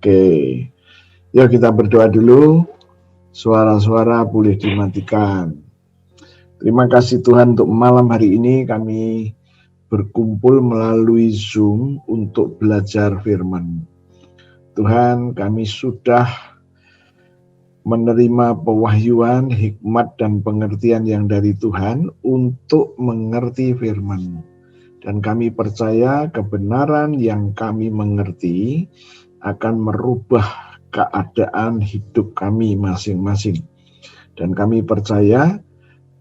Oke, yuk kita berdoa dulu. Suara-suara boleh dimatikan. Terima kasih Tuhan untuk malam hari ini kami berkumpul melalui Zoom untuk belajar firman. Tuhan, kami sudah menerima pewahyuan, hikmat, dan pengertian yang dari Tuhan untuk mengerti firman-Mu. Dan kami percaya kebenaran yang kami mengerti akan merubah keadaan hidup kami masing-masing. Dan kami percaya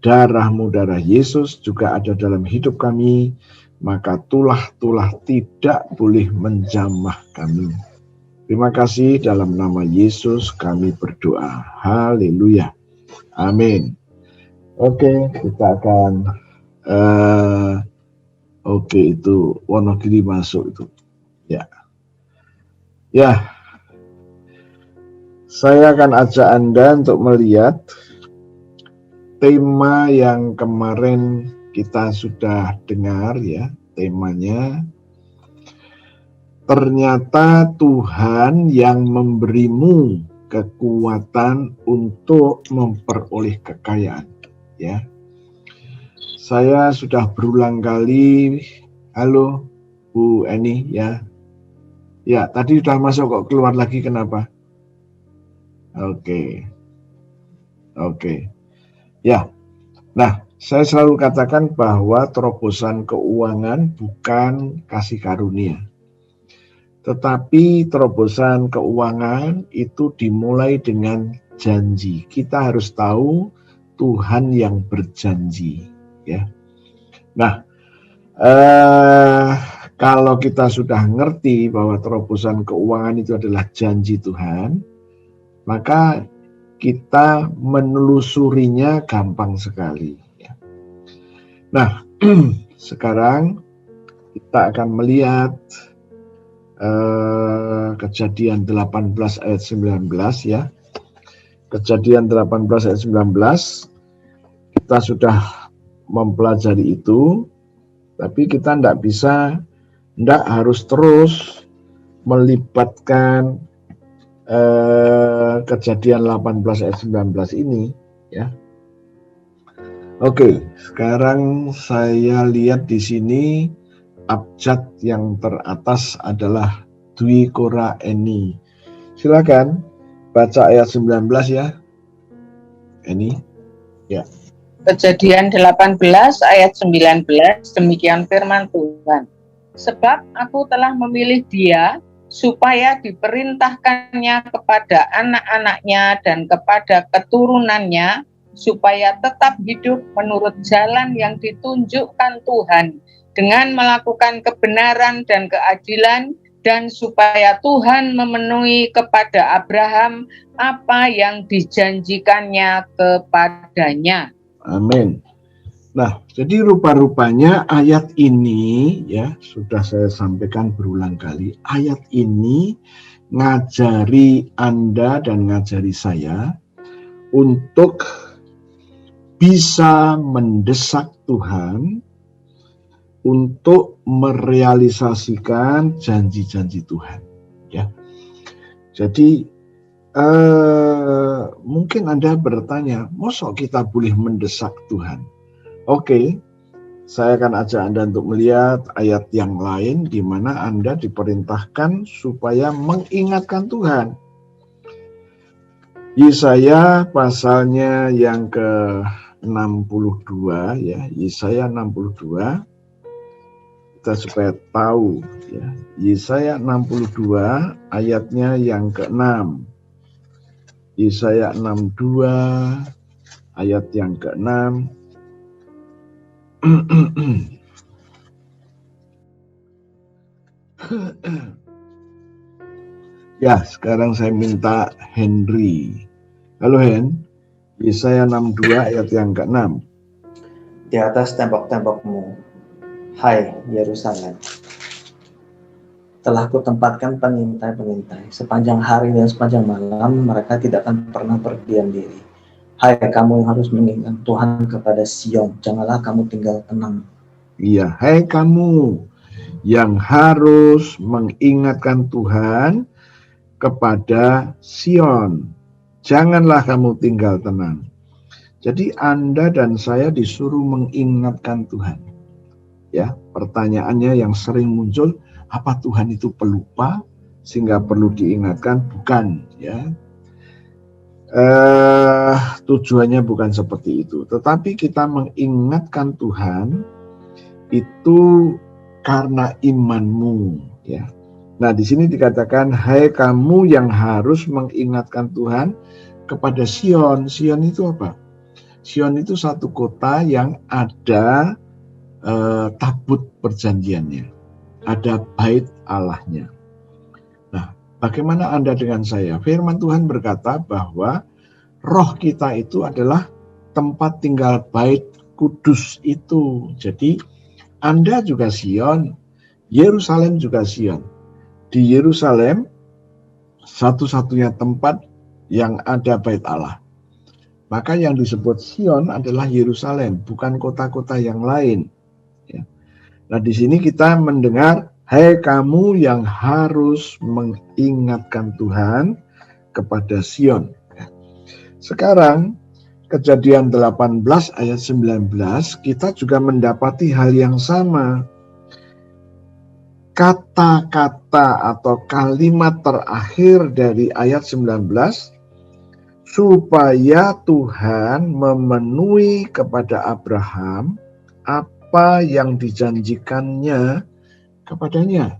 darah-Mu, darah Yesus juga ada dalam hidup kami, maka tulah-tulah tidak boleh menjamah kami. Terima kasih, dalam nama Yesus kami berdoa. Haleluya. Amin. Oke, kita akan itu Wonogiri masuk itu. Ya. Saya akan ajak Anda untuk melihat tema yang kemarin kita sudah dengar ya, temanya ternyata Tuhan yang memberimu kekuatan untuk memperoleh kekayaan ya. Saya sudah berulang kali, halo Bu Eni ya. Ya, tadi sudah masuk kok keluar lagi kenapa? Oke. Ya, nah saya selalu katakan bahwa terobosan keuangan bukan kasih karunia. Tetapi terobosan keuangan itu dimulai dengan janji. Kita harus tahu Tuhan yang berjanji. Ya. Nah, kalau kita sudah ngerti bahwa terobosan keuangan itu adalah janji Tuhan, maka kita menelusurinya gampang sekali. Nah, sekarang kita akan melihat Kejadian 18 ayat 19 ya. Kejadian 18 ayat 19, kita sudah mempelajari itu, tapi kita tidak harus terus melibatkan Kejadian 18 ayat 19 ini ya. Oke, sekarang saya lihat di sini abjad yang teratas adalah Dwi Kora Eni. Silakan baca ayat 19 ya. Eni. Ya. Kejadian 18 ayat 19, demikian firman Tuhan. Sebab aku telah memilih dia supaya diperintahkannya kepada anak-anaknya dan kepada keturunannya, supaya tetap hidup menurut jalan yang ditunjukkan Tuhan, dengan melakukan kebenaran dan keadilan, dan supaya Tuhan memenuhi kepada Abraham apa yang dijanjikannya kepadanya. Amin. Nah, jadi rupa-rupanya ayat ini ya sudah saya sampaikan berulang kali. Ayat ini ngajari Anda dan ngajari saya untuk bisa mendesak Tuhan untuk merealisasikan janji-janji Tuhan. Ya, jadi mungkin Anda bertanya, mosok kita boleh mendesak Tuhan? Oke, saya akan ajak Anda untuk melihat ayat yang lain di mana Anda diperintahkan supaya mengingatkan Tuhan. Yesaya pasalnya yang ke-62 ya, Yesaya 62. Kita supaya tahu ya. Yesaya 62 ayatnya yang ke-6. Yesaya 62 ayat yang ke-6. Ya, sekarang saya minta Henry. Halo Hen, Yesaya 62 ayat yang ke-6. Di atas tembok-tembokmu, hai Yerusalem, telah kutempatkan pengintai-pengintai. Sepanjang hari dan sepanjang malam mereka tidak akan pernah berdiam diri. Hai kamu yang harus mengingat Tuhan kepada Sion, janganlah kamu tinggal tenang. Iya, hai kamu yang harus mengingatkan Tuhan kepada Sion. Janganlah kamu tinggal tenang. Jadi Anda dan saya disuruh mengingatkan Tuhan. Ya, pertanyaannya yang sering muncul, apa Tuhan itu pelupa sehingga perlu diingatkan? Bukan, ya. Tujuannya bukan seperti itu, tetapi kita mengingatkan Tuhan itu karena imanmu, ya. Nah, di sini dikatakan, hai kamu yang harus mengingatkan Tuhan kepada Sion. Sion itu apa? Sion itu satu kota yang ada tabut perjanjiannya, ada bait Allahnya. Nah, bagaimana Anda dengan saya? Firman Tuhan berkata bahwa roh kita itu adalah tempat tinggal bait kudus itu. Jadi Anda juga Sion, Yerusalem juga Sion. Di Yerusalem satu-satunya tempat yang ada bait Allah. Maka yang disebut Sion adalah Yerusalem, bukan kota-kota yang lain. Ya. Nah, di sini kita mendengar, hai kamu yang harus mengingatkan Tuhan kepada Sion. Sekarang Kejadian 18 ayat 19 kita juga mendapati hal yang sama. Kata-kata atau kalimat terakhir dari ayat 19, supaya Tuhan memenuhi kepada Abraham apa yang dijanjikannya kepadanya.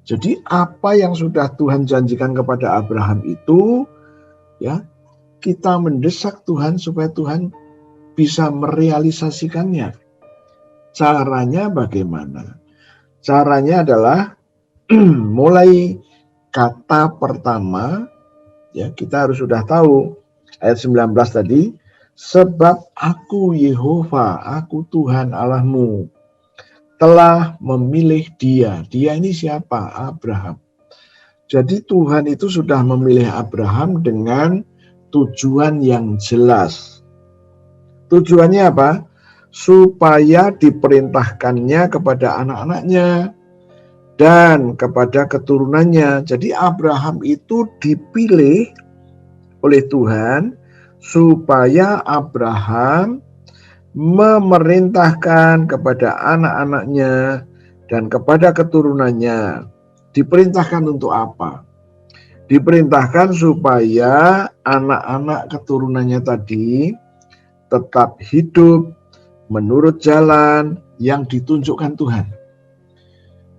Jadi apa yang sudah Tuhan janjikan kepada Abraham itu, ya, kita mendesak Tuhan supaya Tuhan bisa merealisasikannya. Caranya bagaimana? Caranya adalah mulai kata pertama, ya, kita harus sudah tahu ayat 19 tadi, sebab aku Yehova, aku Tuhan Allahmu, telah memilih dia. Dia ini siapa? Abraham. Jadi Tuhan itu sudah memilih Abraham dengan tujuan yang jelas. Tujuannya apa? Supaya diperintahkannya kepada anak-anaknya dan kepada keturunannya. Jadi Abraham itu dipilih oleh Tuhan supaya Abraham memerintahkan kepada anak-anaknya dan kepada keturunannya. Diperintahkan untuk apa? Diperintahkan supaya anak-anak keturunannya tadi tetap hidup menurut jalan yang ditunjukkan Tuhan.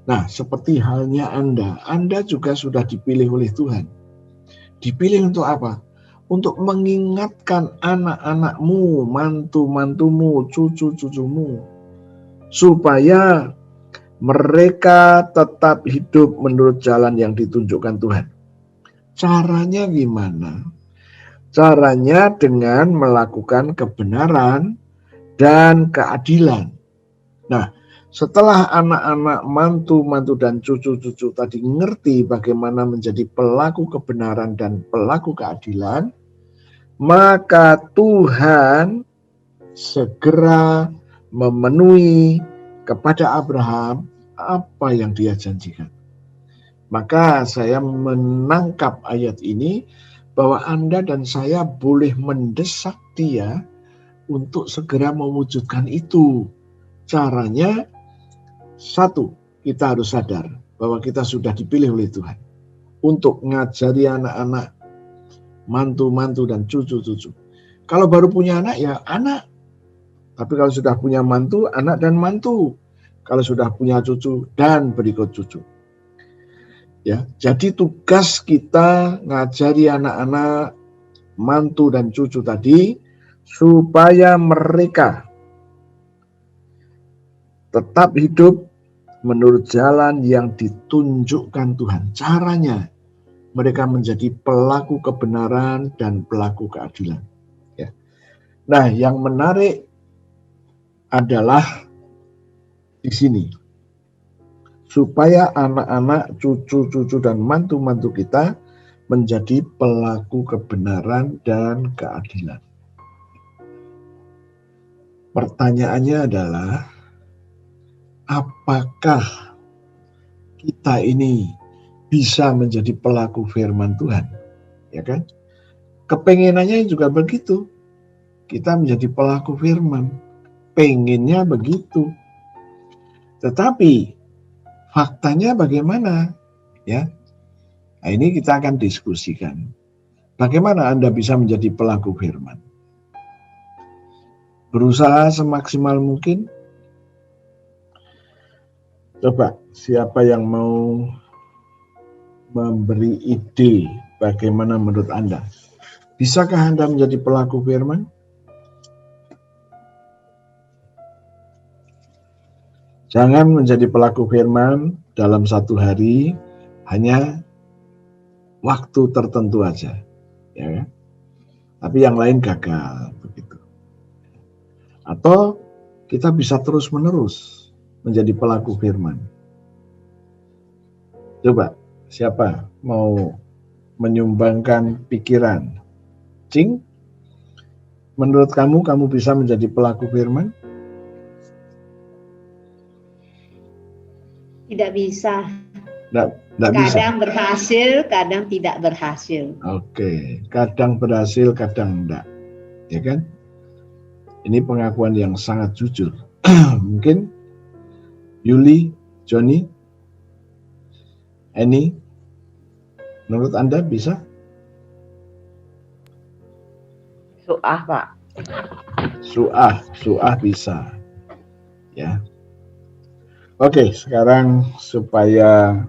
Nah, seperti halnya Anda juga sudah dipilih oleh Tuhan. Dipilih untuk apa? Untuk mengingatkan anak-anakmu, mantu-mantumu, cucu-cucumu, supaya mereka tetap hidup menurut jalan yang ditunjukkan Tuhan. Caranya gimana? Caranya dengan melakukan kebenaran dan keadilan. Nah, setelah anak-anak, mantu-mantu, dan cucu-cucu tadi ngerti bagaimana menjadi pelaku kebenaran dan pelaku keadilan, maka Tuhan segera memenuhi kepada Abraham apa yang dia janjikan. Maka saya menangkap ayat ini bahwa Anda dan saya boleh mendesak dia untuk segera mewujudkan itu. Caranya, satu, kita harus sadar bahwa kita sudah dipilih oleh Tuhan untuk ngajari anak-anak, mantu-mantu, dan cucu-cucu. Kalau baru punya anak, ya anak. Tapi kalau sudah punya mantu, anak dan mantu. Kalau sudah punya cucu dan berikut cucu. Ya, jadi tugas kita ngajari anak-anak, mantu, dan cucu tadi supaya mereka tetap hidup menurut jalan yang ditunjukkan Tuhan. Caranya, mereka menjadi pelaku kebenaran dan pelaku keadilan. Ya. Nah, yang menarik adalah di sini. Supaya anak-anak, cucu-cucu, dan mantu-mantu kita menjadi pelaku kebenaran dan keadilan. Pertanyaannya adalah, apakah kita ini bisa menjadi pelaku firman Tuhan, ya kan? Kepengenannya juga begitu, kita menjadi pelaku firman, pengennya begitu. Tetapi faktanya bagaimana? Ya, nah, ini kita akan diskusikan. Bagaimana Anda bisa menjadi pelaku firman? Berusaha semaksimal mungkin. Coba, siapa yang mau memberi ide bagaimana menurut Anda? Bisakah Anda menjadi pelaku firman? Jangan menjadi pelaku firman dalam satu hari, hanya waktu tertentu aja, ya. Tapi yang lain gagal, begitu. Atau kita bisa terus-menerus menjadi pelaku firman. Coba, siapa mau menyumbangkan pikiran? Cing, menurut kamu bisa menjadi pelaku firman? Tidak bisa. Tidak bisa. Kadang berhasil, kadang tidak berhasil. Oke, kadang berhasil, kadang enggak. Ya kan? Ini pengakuan yang sangat jujur. Mungkin Yuli, Johnny, Annie, menurut Anda bisa? Suah, Pak. Suah bisa. Ya. Oke, sekarang supaya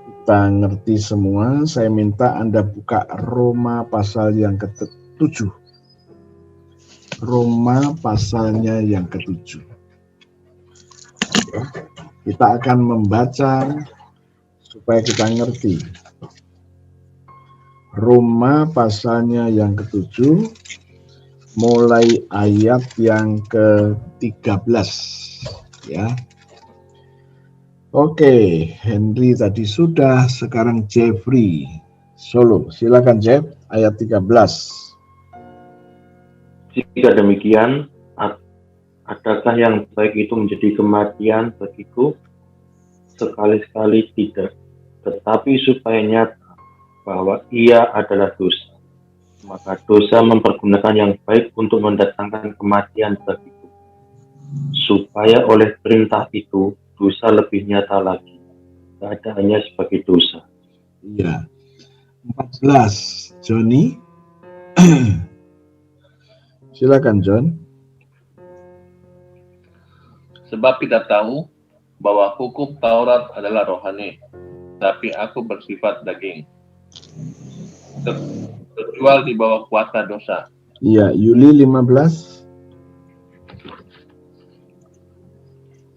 kita ngerti semua, saya minta Anda buka Roma pasal yang ke-7. Roma pasalnya yang ke-7. Kita akan membaca supaya kita ngerti. Roma pasalnya yang ke-7, mulai ayat yang ke-13. Ya. Oke, Henry tadi sudah, sekarang Jeffrey Solo. Silakan Jeff, ayat 13. Jika demikian, adakah yang baik itu menjadi kematian bagiku? Sekali-sekali tidak, tetapi supaya nyata bahwa ia adalah dosa. Maka dosa mempergunakan yang baik untuk mendatangkan kematian bagiku, supaya oleh perintah itu dosa lebih nyata lagi, keadaannya sebagai dosa. Iya. 14, Johnny. Silakan John. Sebab kita tahu bahwa hukum Taurat adalah rohani, tapi aku bersifat daging, terjual di bawah kuasa dosa. Iya, Yuli 15.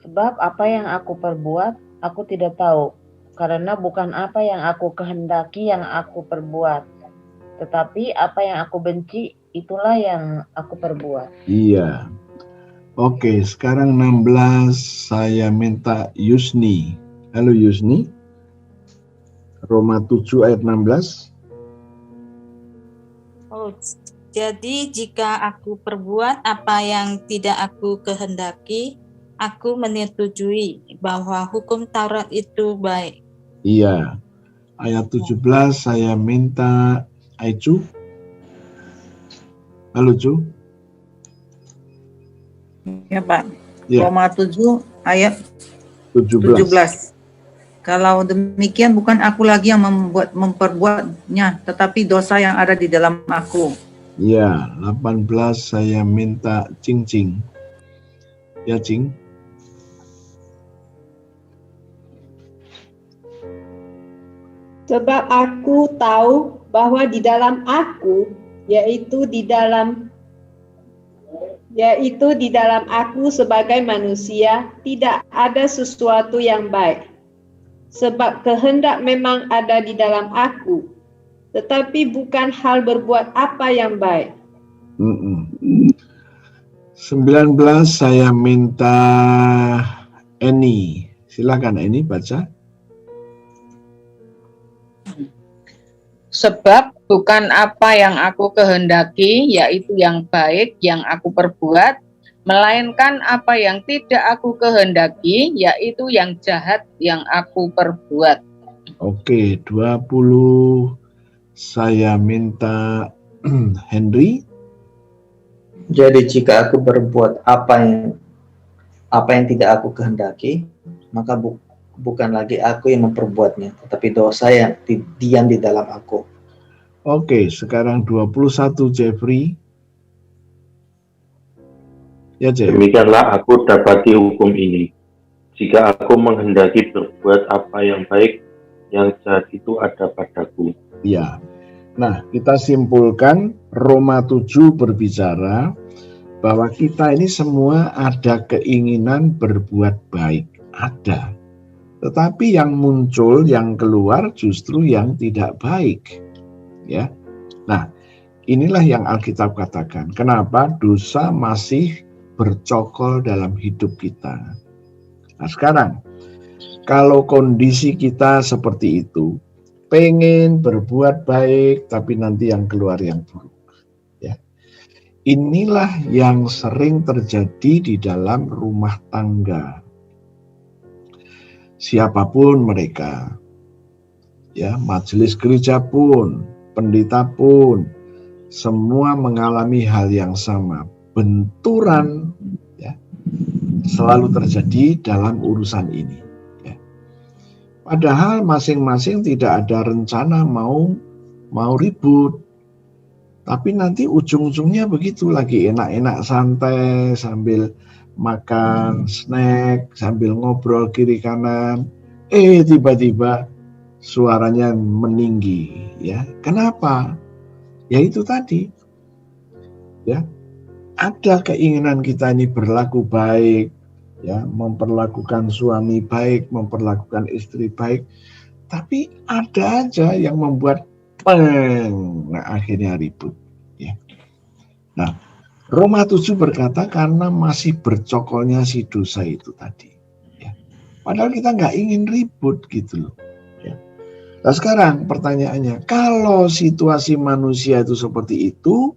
Sebab apa yang aku perbuat, aku tidak tahu, karena bukan apa yang aku kehendaki yang aku perbuat, tetapi apa yang aku benci, itulah yang aku perbuat. Iya. Oke, sekarang 16 saya minta Yusni. Halo Yusni. Roma 7 ayat 16. Oh, jadi jika aku perbuat apa yang tidak aku kehendaki, aku menyetujui bahwa hukum Taurat itu baik. Iya. Ayat 17 saya minta Aicu. Halo Cu. Ya Pak, Ya. Roma 7 ayat 17. Kalau demikian bukan aku lagi yang memperbuatnya, tetapi dosa yang ada di dalam aku. Ya, 18 saya minta Cing Cing. Ya Cing. Sebab aku tahu bahwa di dalam aku, yaitu di dalam aku sebagai manusia, tidak ada sesuatu yang baik. Sebab kehendak memang ada di dalam aku, tetapi bukan hal berbuat apa yang baik. 19 saya minta Eni. Silakan Eni baca. Sebab bukan apa yang aku kehendaki, yaitu yang baik yang aku perbuat, melainkan apa yang tidak aku kehendaki, yaitu yang jahat yang aku perbuat. Oke, 20 saya minta Henry. Jadi jika aku berbuat apa yang tidak aku kehendaki, maka bukan lagi aku yang memperbuatnya, tetapi dosa yang diam di dalam aku. Oke, sekarang 21 Jeffrey. Ya, Jeff. Demikianlah aku dapati hukum ini. Jika aku menghendaki berbuat apa yang baik, yang jahat itu ada padaku. Ya. Nah, kita simpulkan Roma 7 berbicara bahwa kita ini semua ada keinginan berbuat baik. Ada. Tetapi yang muncul, yang keluar justru yang tidak baik. Ya. Nah, inilah yang Alkitab katakan. Kenapa dosa masih bercokol dalam hidup kita. Nah, sekarang kalau kondisi kita seperti itu, pengen berbuat baik tapi nanti yang keluar yang buruk, ya. Inilah yang sering terjadi di dalam rumah tangga. Siapapun mereka, ya, majelis gereja pun, pendeta pun, semua mengalami hal yang sama. Benturan, ya, selalu terjadi dalam urusan ini. Ya. Padahal masing-masing tidak ada rencana mau ribut, tapi nanti ujung-ujungnya begitu, lagi enak-enak santai sambil makan snack, sambil ngobrol kiri kanan, tiba-tiba suaranya meninggi. Ya, kenapa? Ya itu tadi, ya. Ada keinginan kita ini berlaku baik, ya, memperlakukan suami baik, memperlakukan istri baik, tapi ada aja yang membuat akhirnya ribut, ya. Nah, Roma 7 berkata karena masih bercokolnya si dosa itu tadi, ya. Padahal kita nggak ingin ribut gitu loh, ya. Nah sekarang pertanyaannya, kalau situasi manusia itu seperti itu,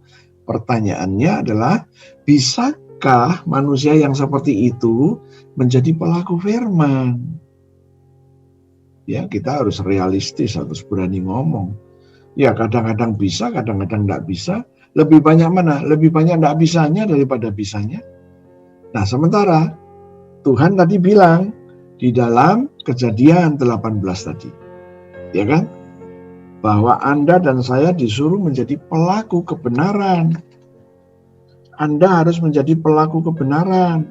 pertanyaannya adalah, bisakah manusia yang seperti itu menjadi pelaku firman? Ya, kita harus realistis, harus berani ngomong. Ya, kadang-kadang bisa, kadang-kadang tidak bisa. Lebih banyak mana? Lebih banyak tidak bisanya daripada bisanya. Nah, sementara Tuhan tadi bilang di dalam Kejadian 18 tadi, ya kan? Bahwa Anda dan saya disuruh menjadi pelaku kebenaran. Anda harus menjadi pelaku kebenaran.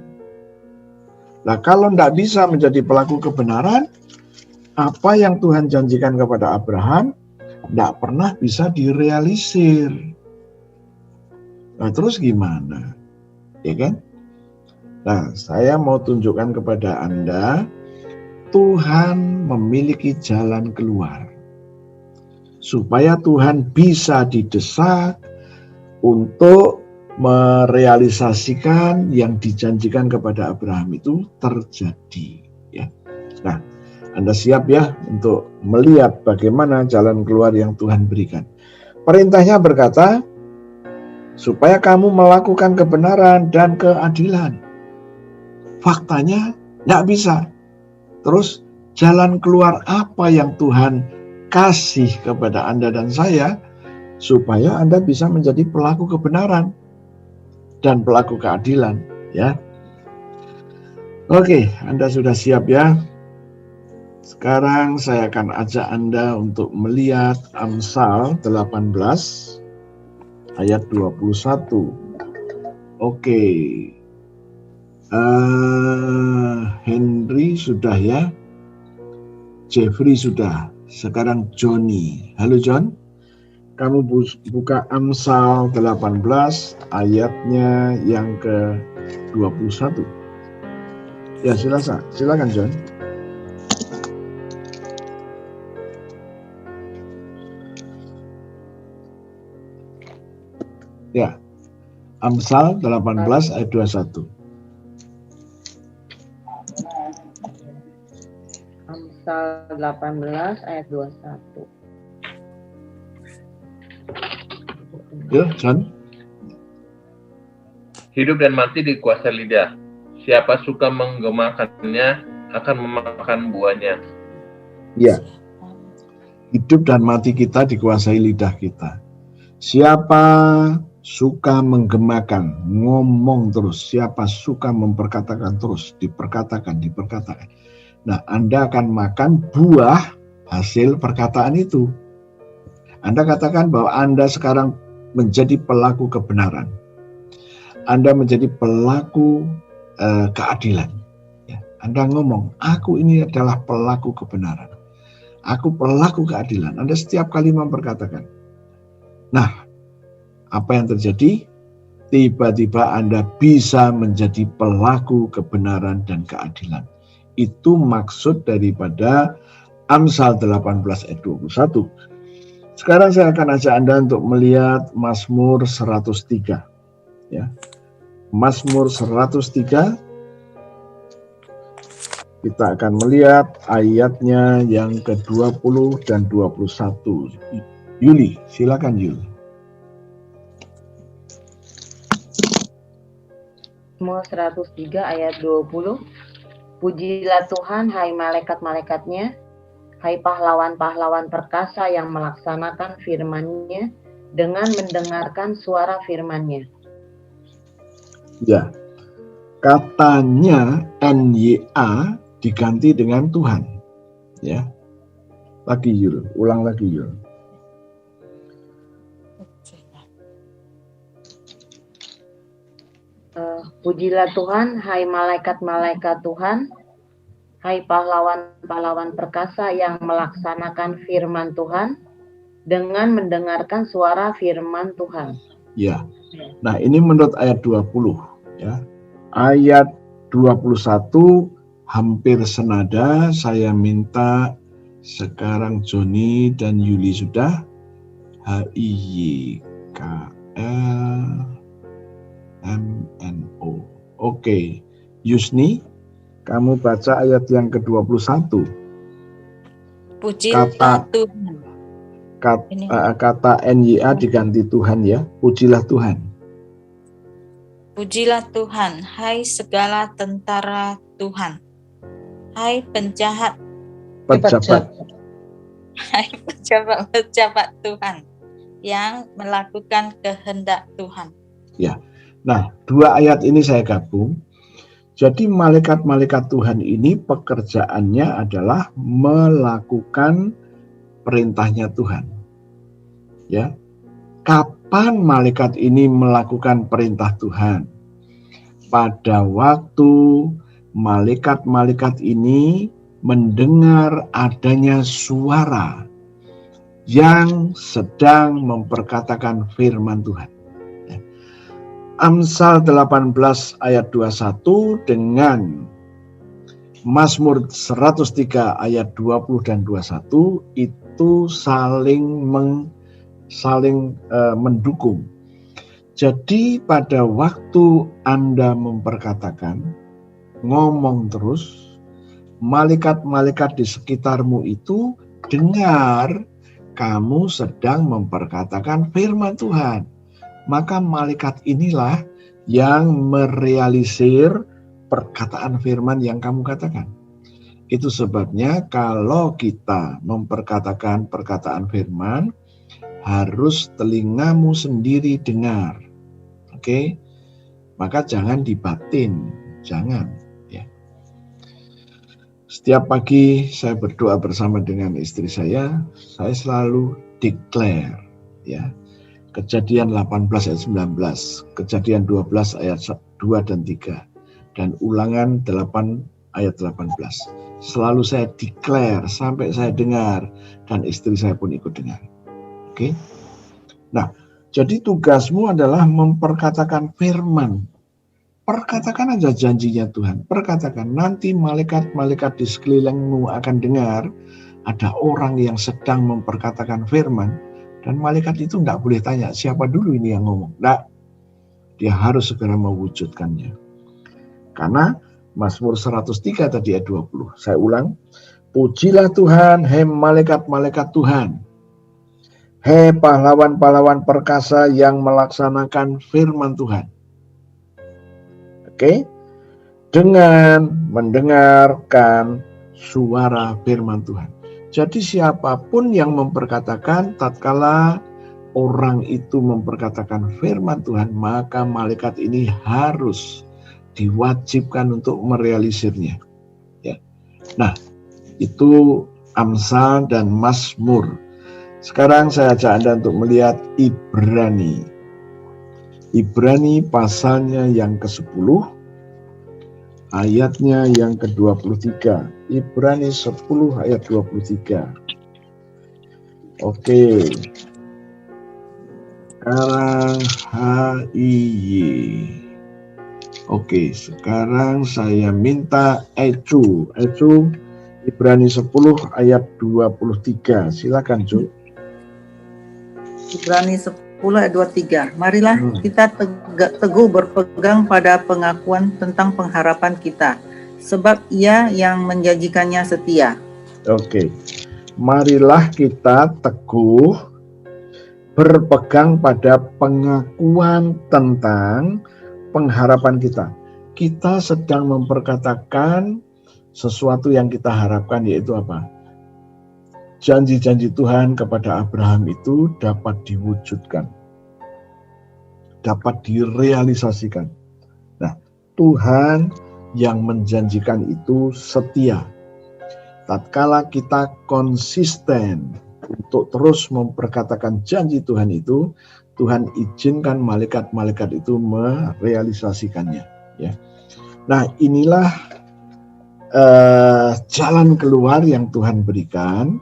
Nah, kalau tidak bisa menjadi pelaku kebenaran, apa yang Tuhan janjikan kepada Abraham tidak pernah bisa direalisir. Nah, terus gimana? Ya kan? Nah, saya mau tunjukkan kepada Anda, Tuhan memiliki jalan keluar. Supaya Tuhan bisa didesak untuk merealisasikan yang dijanjikan kepada Abraham itu terjadi, ya. Nah, Anda siap ya untuk melihat bagaimana jalan keluar yang Tuhan berikan. Perintahnya berkata, supaya kamu melakukan kebenaran dan keadilan. Faktanya tidak bisa. Terus jalan keluar apa yang Tuhan kasih kepada Anda dan saya supaya Anda bisa menjadi pelaku kebenaran dan pelaku keadilan, ya. Oke, Anda sudah siap ya? Sekarang saya akan ajak Anda untuk melihat Amsal 18 ayat 21. Oke. Henry sudah ya? Jeffrey sudah. Sekarang Johnny. Halo John. Kamu buka Amsal 18 ayatnya yang ke-21. Ya, silakan John. Ya. Amsal 18 ayat 21. Amsal 18 ayat 21. Yuk, John. Hidup dan mati dikuasai lidah. Siapa suka menggemakannya akan memakan buahnya. Ya. Hidup dan mati kita dikuasai lidah kita. Siapa suka menggemakan, ngomong terus, siapa suka memperkatakan terus, diperkatakan. Nah, Anda akan makan buah hasil perkataan itu. Anda katakan bahwa Anda sekarang menjadi pelaku kebenaran. Anda menjadi pelaku keadilan. Ya, Anda ngomong, aku ini adalah pelaku kebenaran. Aku pelaku keadilan. Anda setiap kali memperkatakan. Nah, apa yang terjadi? Tiba-tiba Anda bisa menjadi pelaku kebenaran dan keadilan. Itu maksud daripada Amsal 18 ayat 21. Sekarang saya akan ajak Anda untuk melihat Mazmur 103. Ya. Mazmur 103. Kita akan melihat ayatnya yang ke-20 dan 21. Yuli, silakan Yuli. Mazmur 103 ayat 20. Pujilah Tuhan, hai malaikat-malaikatnya, hai pahlawan-pahlawan perkasa yang melaksanakan firman-Nya dengan mendengarkan suara firman-Nya. Ya, katanya NYA diganti dengan Tuhan. Ya, lagi Yul, ulang lagi Yul. Pujilah Tuhan, hai malaikat-malaikat Tuhan, hai pahlawan-pahlawan perkasa yang melaksanakan firman Tuhan dengan mendengarkan suara firman Tuhan. Ya, nah ini menurut ayat 20. Ya. Ayat 21 hampir senada. Saya minta sekarang Joni dan Yuli sudah. HIYKLMNO. Oke, Yusni, kamu baca ayat yang ke-21. Pujilah Tuhan. Kata NYA diganti Tuhan ya. Pujilah Tuhan. Pujilah Tuhan, hai segala tentara Tuhan, hai pejabat Tuhan yang melakukan kehendak Tuhan. Ya, nah 2 ayat ini saya gabung. Jadi malaikat-malaikat Tuhan ini pekerjaannya adalah melakukan perintahnya Tuhan. Ya, kapan malaikat ini melakukan perintah Tuhan? Pada waktu malaikat-malaikat ini mendengar adanya suara yang sedang memperkatakan firman Tuhan. Amsal 18 ayat 21 dengan Mazmur 103 ayat 20 dan 21 itu saling mendukung. Jadi pada waktu Anda memperkatakan, ngomong terus, malaikat-malaikat di sekitarmu itu dengar kamu sedang memperkatakan firman Tuhan. Maka malaikat inilah yang merealisir perkataan firman yang kamu katakan. Itu sebabnya kalau kita memperkatakan perkataan firman, harus telingamu sendiri dengar. Oke? Maka jangan dibatin, jangan. Ya. Setiap pagi saya berdoa bersama dengan istri saya selalu declare, ya. Kejadian 18 ayat 19, Kejadian 12 ayat 2 dan 3, dan Ulangan 8 ayat 18. Selalu saya declare sampai saya dengar dan istri saya pun ikut dengar. Oke. Nah, jadi tugasmu adalah memperkatakan firman. Perkatakan aja janjinya Tuhan. Perkatakan, nanti malaikat-malaikat di sekelilingmu akan dengar ada orang yang sedang memperkatakan firman. Dan malaikat itu tidak boleh tanya, siapa dulu ini yang ngomong. Nah, dia harus segera mewujudkannya. Karena Mazmur 103 tadi ayat 20. Saya ulang. Pujilah Tuhan, hai malaikat-malaikat Tuhan. Hai pahlawan-pahlawan perkasa yang melaksanakan firman Tuhan. Oke? Dengan mendengarkan suara firman Tuhan. Jadi siapapun yang memperkatakan, tatkala orang itu memperkatakan firman Tuhan, maka malaikat ini harus diwajibkan untuk merealisirnya. Ya. Nah, itu Amsal dan Mazmur. Sekarang saya ajak Anda untuk melihat Ibrani. Ibrani pasalnya yang ke-10, ayatnya yang ke-23. Ibrani 10 ayat 23. Oke. Sekarang HIY. Oke, sekarang saya minta Ecu. Ibrani 10 ayat 23. Silakan, Cu. Ibrani 10 ayat 23. Marilah kita teguh berpegang pada pengakuan tentang pengharapan kita, sebab Ia yang menjanjikannya setia. Oke. Marilah kita teguh berpegang pada pengakuan tentang pengharapan kita. Kita sedang memperkatakan sesuatu yang kita harapkan, yaitu apa? Janji-janji Tuhan kepada Abraham itu dapat diwujudkan, dapat direalisasikan. Nah, Tuhan yang menjanjikan itu setia. Tatkala kita konsisten untuk terus memperkatakan janji Tuhan itu, Tuhan izinkan malaikat-malaikat itu merealisasikannya. Ya. Nah, inilah jalan keluar yang Tuhan berikan.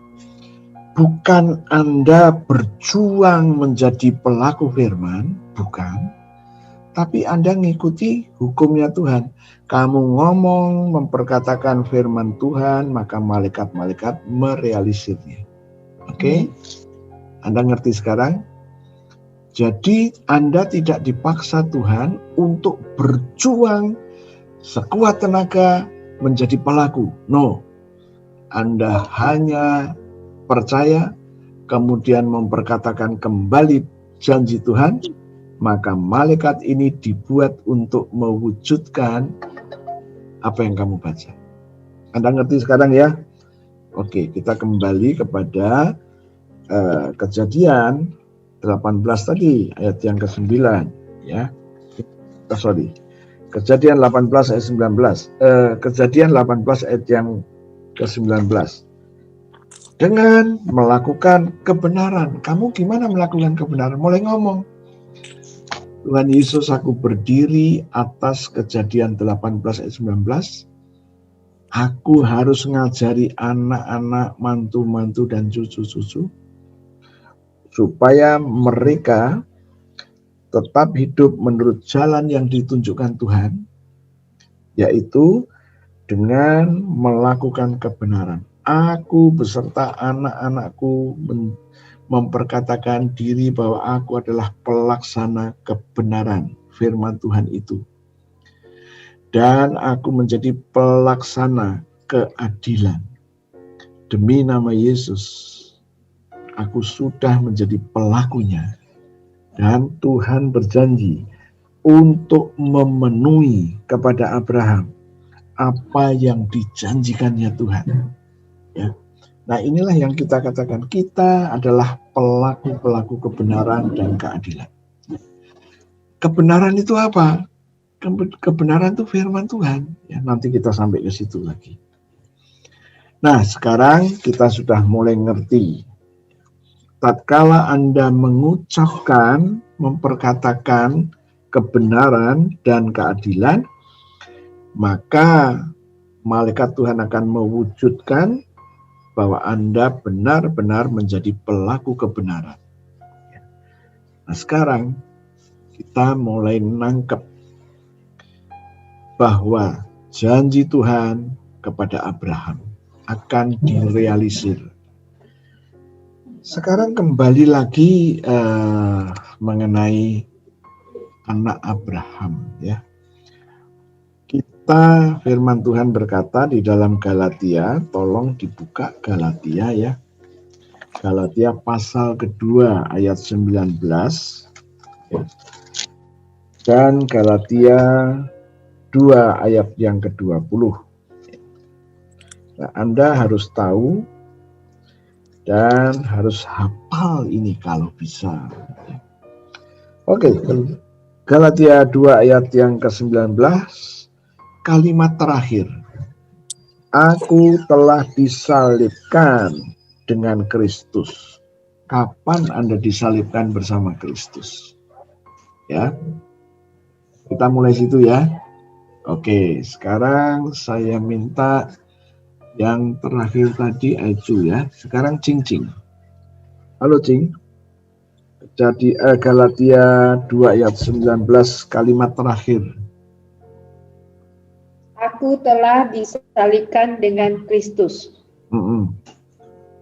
Bukan Anda berjuang menjadi pelaku firman, bukan. Tapi Anda ngikuti hukumnya Tuhan. Kamu ngomong, memperkatakan firman Tuhan, maka malaikat-malaikat merealisirnya. Oke? Anda ngerti sekarang? Jadi Anda tidak dipaksa Tuhan untuk berjuang sekuat tenaga menjadi pelaku. No. Anda hanya percaya, kemudian memperkatakan kembali janji Tuhan, maka malaikat ini dibuat untuk mewujudkan apa yang kamu baca. Anda ngerti sekarang ya? Oke, kita kembali kepada Kejadian 18 tadi, ayat yang ke-9 ya. Kejadian 18 ayat 19. Kejadian 18 ayat yang ke-19. Dengan melakukan kebenaran. Kamu gimana melakukan kebenaran? Mulai ngomong. Tuhan Yesus, aku berdiri atas Kejadian 18 ayat 19. Aku harus ngajari anak-anak, mantu-mantu dan cucu-cucu supaya mereka tetap hidup menurut jalan yang ditunjukkan Tuhan, yaitu dengan melakukan kebenaran. Aku beserta anak-anakku memperkatakan diri bahwa aku adalah pelaksana kebenaran firman Tuhan itu. Dan aku menjadi pelaksana keadilan. Demi nama Yesus, aku sudah menjadi pelakunya. Dan Tuhan berjanji untuk memenuhi kepada Abraham apa yang dijanjikannya Tuhan. Ya. Nah, inilah yang kita katakan, kita adalah pelaku-pelaku kebenaran dan keadilan. Kebenaran itu apa? Kebenaran itu firman Tuhan. Ya, nanti kita sampai ke situ lagi. Nah, sekarang kita sudah mulai ngerti. Tatkala Anda mengucapkan, memperkatakan kebenaran dan keadilan, maka malaikat Tuhan akan mewujudkan bahwa Anda benar-benar menjadi pelaku kebenaran. Nah, sekarang kita mulai nangkep bahwa janji Tuhan kepada Abraham akan direalisir. Sekarang kembali lagi mengenai anak Abraham, ya. Kita, firman Tuhan berkata di dalam Galatia, tolong dibuka Galatia ya. Galatia pasal kedua ayat 19 ya. Dan Galatia 2 ayat yang ke-20. Nah, Anda harus tahu dan harus hafal ini kalau bisa. Oke, Galatia 2 ayat yang ke-19, kalimat terakhir. Aku telah disalibkan dengan Kristus. Kapan Anda disalibkan bersama Kristus? Ya, kita mulai situ ya. Oke, sekarang saya minta yang terakhir tadi Aiju ya. Sekarang Cing. Halo Cing. Jadi Galatia 2 ayat 19 kalimat terakhir. Aku telah disalibkan dengan Kristus.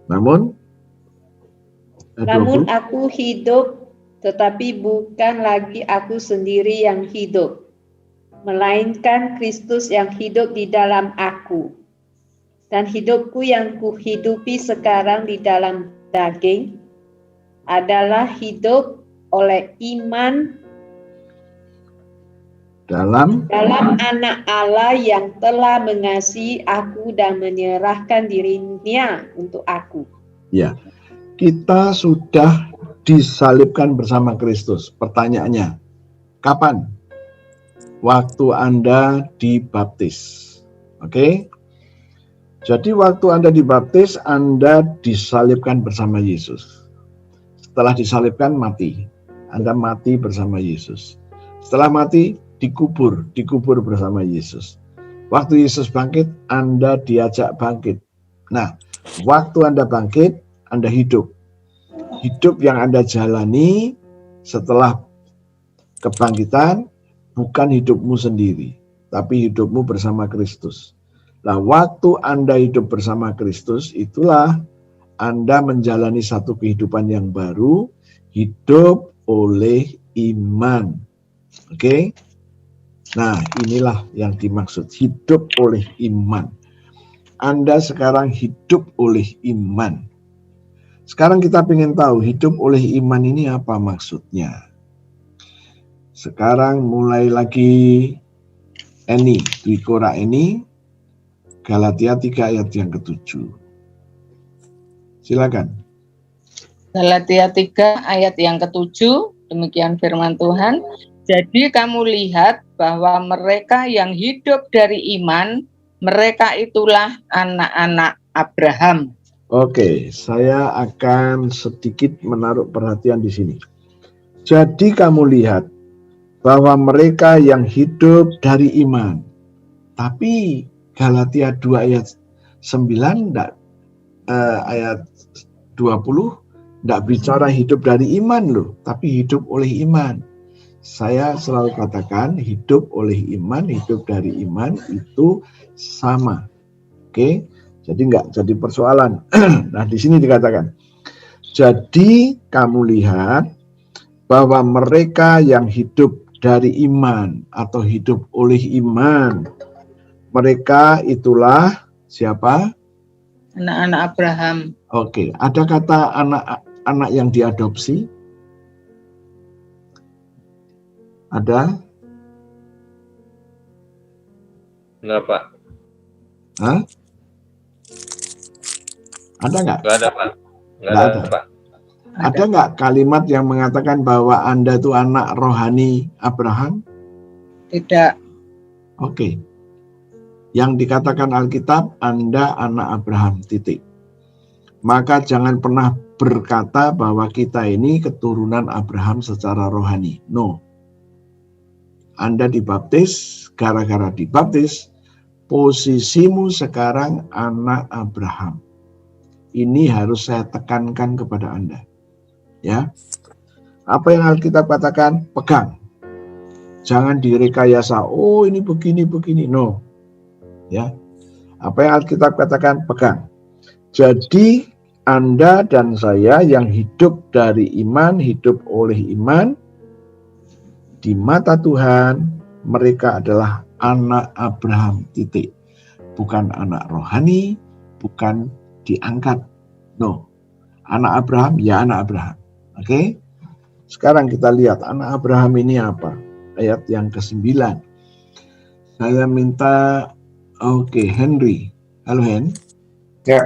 Namun aku hidup, tetapi bukan lagi aku sendiri yang hidup, melainkan Kristus yang hidup di dalam aku. Dan hidupku yang kuhidupi sekarang di dalam daging adalah hidup oleh iman dalam Anak Allah yang telah mengasihi aku dan menyerahkan dirinya untuk aku. Ya, kita sudah disalibkan bersama Kristus. Pertanyaannya, kapan? Waktu Anda dibaptis. Oke? Jadi waktu Anda dibaptis, Anda disalibkan bersama Yesus. Setelah disalibkan, mati. Anda mati bersama Yesus. Setelah mati, dikubur bersama Yesus. Waktu Yesus bangkit, Anda diajak bangkit. Nah, waktu Anda bangkit, Anda hidup. Hidup yang Anda jalani setelah kebangkitan bukan hidupmu sendiri, tapi hidupmu bersama Kristus. Nah, waktu Anda hidup bersama Kristus, itulah Anda menjalani satu kehidupan yang baru, hidup oleh iman. Oke? Nah, inilah yang dimaksud, hidup oleh iman. Anda sekarang hidup oleh iman. Sekarang kita ingin tahu hidup oleh iman ini apa maksudnya. Sekarang mulai lagi Dwi Kora Galatia 3 ayat yang ke-7. Silakan. Galatia 3 ayat yang ke-7, demikian firman Tuhan. Jadi kamu lihat bahwa mereka yang hidup dari iman, mereka itulah anak-anak Abraham. Oke, saya akan sedikit menaruh perhatian di sini. Jadi kamu lihat bahwa mereka yang hidup dari iman. Tapi Galatia 2 ayat 9 ayat 20 tidak bicara hidup dari iman loh, tapi hidup oleh iman. Saya selalu katakan hidup oleh iman, hidup dari iman itu sama. Oke, jadi enggak jadi persoalan. Nah, di sini dikatakan, jadi kamu lihat bahwa mereka yang hidup dari iman atau hidup oleh iman, mereka itulah siapa? Anak-anak Abraham. Oke, ada kata anak yang diadopsi? Ada? Enggak, Pak. Hah? Ada nggak? Enggak ada, Pak. Nggak ada. Pak. Ada nggak kalimat yang mengatakan bahwa Anda itu anak rohani Abraham? Tidak. Oke. Yang dikatakan Alkitab, Anda anak Abraham, titik. Maka jangan pernah berkata bahwa kita ini keturunan Abraham secara rohani. No. Anda dibaptis, gara-gara dibaptis, posisimu sekarang anak Abraham. Ini harus saya tekankan kepada Anda. Ya. Apa yang Alkitab katakan? Pegang. Jangan direkayasa, oh ini begini. No. Ya. Apa yang Alkitab katakan? Pegang. Jadi Anda dan saya yang hidup dari iman, hidup oleh iman, di mata Tuhan mereka adalah anak Abraham, titik. Bukan anak rohani, bukan diangkat. No. Anak Abraham, ya anak Abraham. Oke. Sekarang kita lihat anak Abraham ini apa? Ayat yang ke-9. Saya minta Henry. Halo Hen. Ya.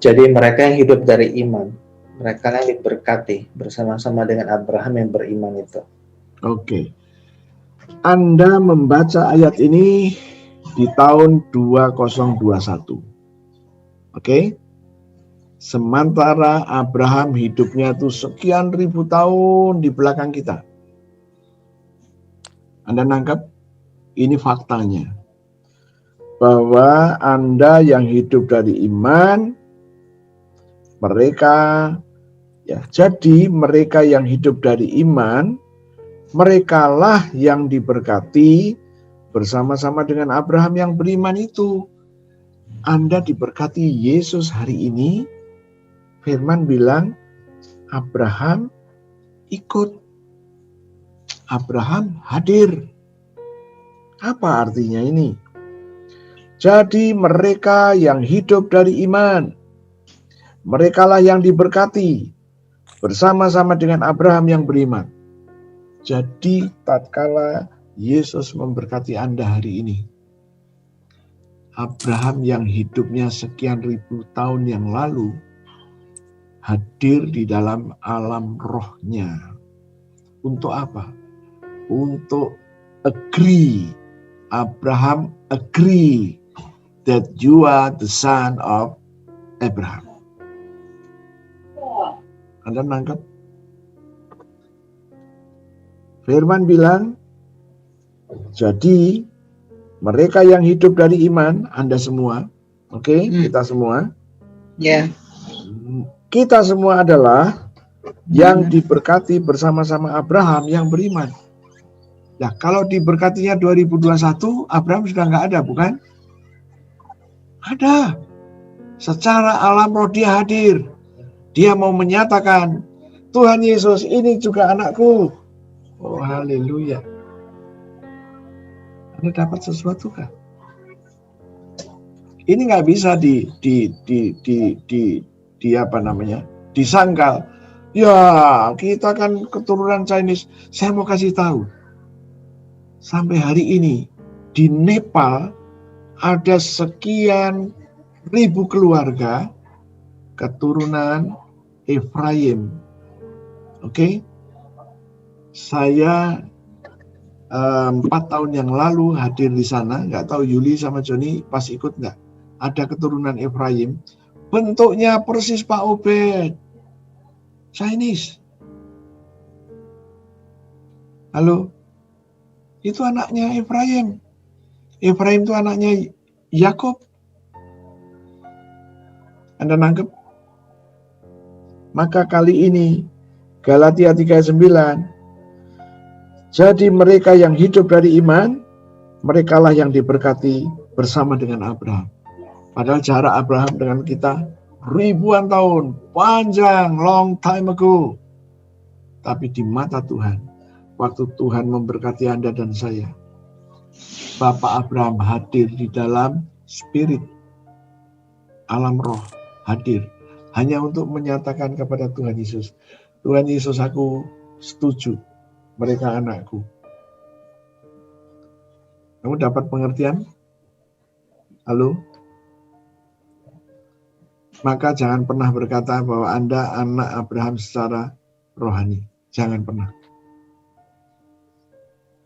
Jadi mereka yang hidup dari iman, mereka yang diberkati bersama-sama dengan Abraham yang beriman itu. Oke. Anda membaca ayat ini di tahun 2021. Oke. Sementara Abraham hidupnya tuh sekian ribu tahun di belakang kita. Anda nangkap? Ini faktanya. Bahwa Anda yang hidup dari iman, mereka, ya, jadi mereka yang hidup dari iman, merekalah yang diberkati bersama-sama dengan Abraham yang beriman itu. Anda diberkati Yesus hari ini, firman bilang, Abraham ikut. Abraham hadir. Apa artinya ini? Jadi mereka yang hidup dari iman, merekalah yang diberkati bersama-sama dengan Abraham yang beriman. Jadi tatkala Yesus memberkati Anda hari ini, Abraham yang hidupnya sekian ribu tahun yang lalu hadir di dalam alam rohnya. Untuk apa? Untuk agree. Abraham agree that you are the son of Abraham. Anda nangkep? Firman bilang, jadi mereka yang hidup dari iman, Anda semua, oke, kita semua, Ya. kita semua adalah yang diberkati bersama-sama Abraham yang beriman. Nah, kalau diberkatinya 2021, Abraham sudah nggak ada, bukan? Ada. Secara alam roh dia hadir. Dia mau menyatakan, Tuhan Yesus ini juga anakku. Oh, haleluya. Anda dapat sesuatu kan? Ini nggak bisa apa namanya? Disangkal. Ya, kita kan keturunan Chinese. Saya mau kasih tahu. Sampai hari ini di Nepal ada sekian ribu keluarga keturunan Efraim. Oke? Saya 4 tahun yang lalu hadir di sana, nggak tahu Yuli sama Joni pas ikut nggak? Ada keturunan Efraim, bentuknya persis Pak Obed, Chinese. Halo, itu anaknya Efraim. Efraim itu anaknya Yakob. Anda nangkep? Maka kali ini Galatia 3:9. Jadi mereka yang hidup dari iman, merekalah yang diberkati bersama dengan Abraham. Padahal jarak Abraham dengan kita ribuan tahun, panjang, long time ago. Tapi di mata Tuhan, waktu Tuhan memberkati Anda dan saya, Bapak Abraham hadir di dalam spirit, alam roh, hadir. Hanya untuk menyatakan kepada Tuhan Yesus, Tuhan Yesus, aku setuju, mereka anakku. Kamu dapat pengertian? Halo? Maka jangan pernah berkata bahwa Anda anak Abraham secara rohani. Jangan pernah.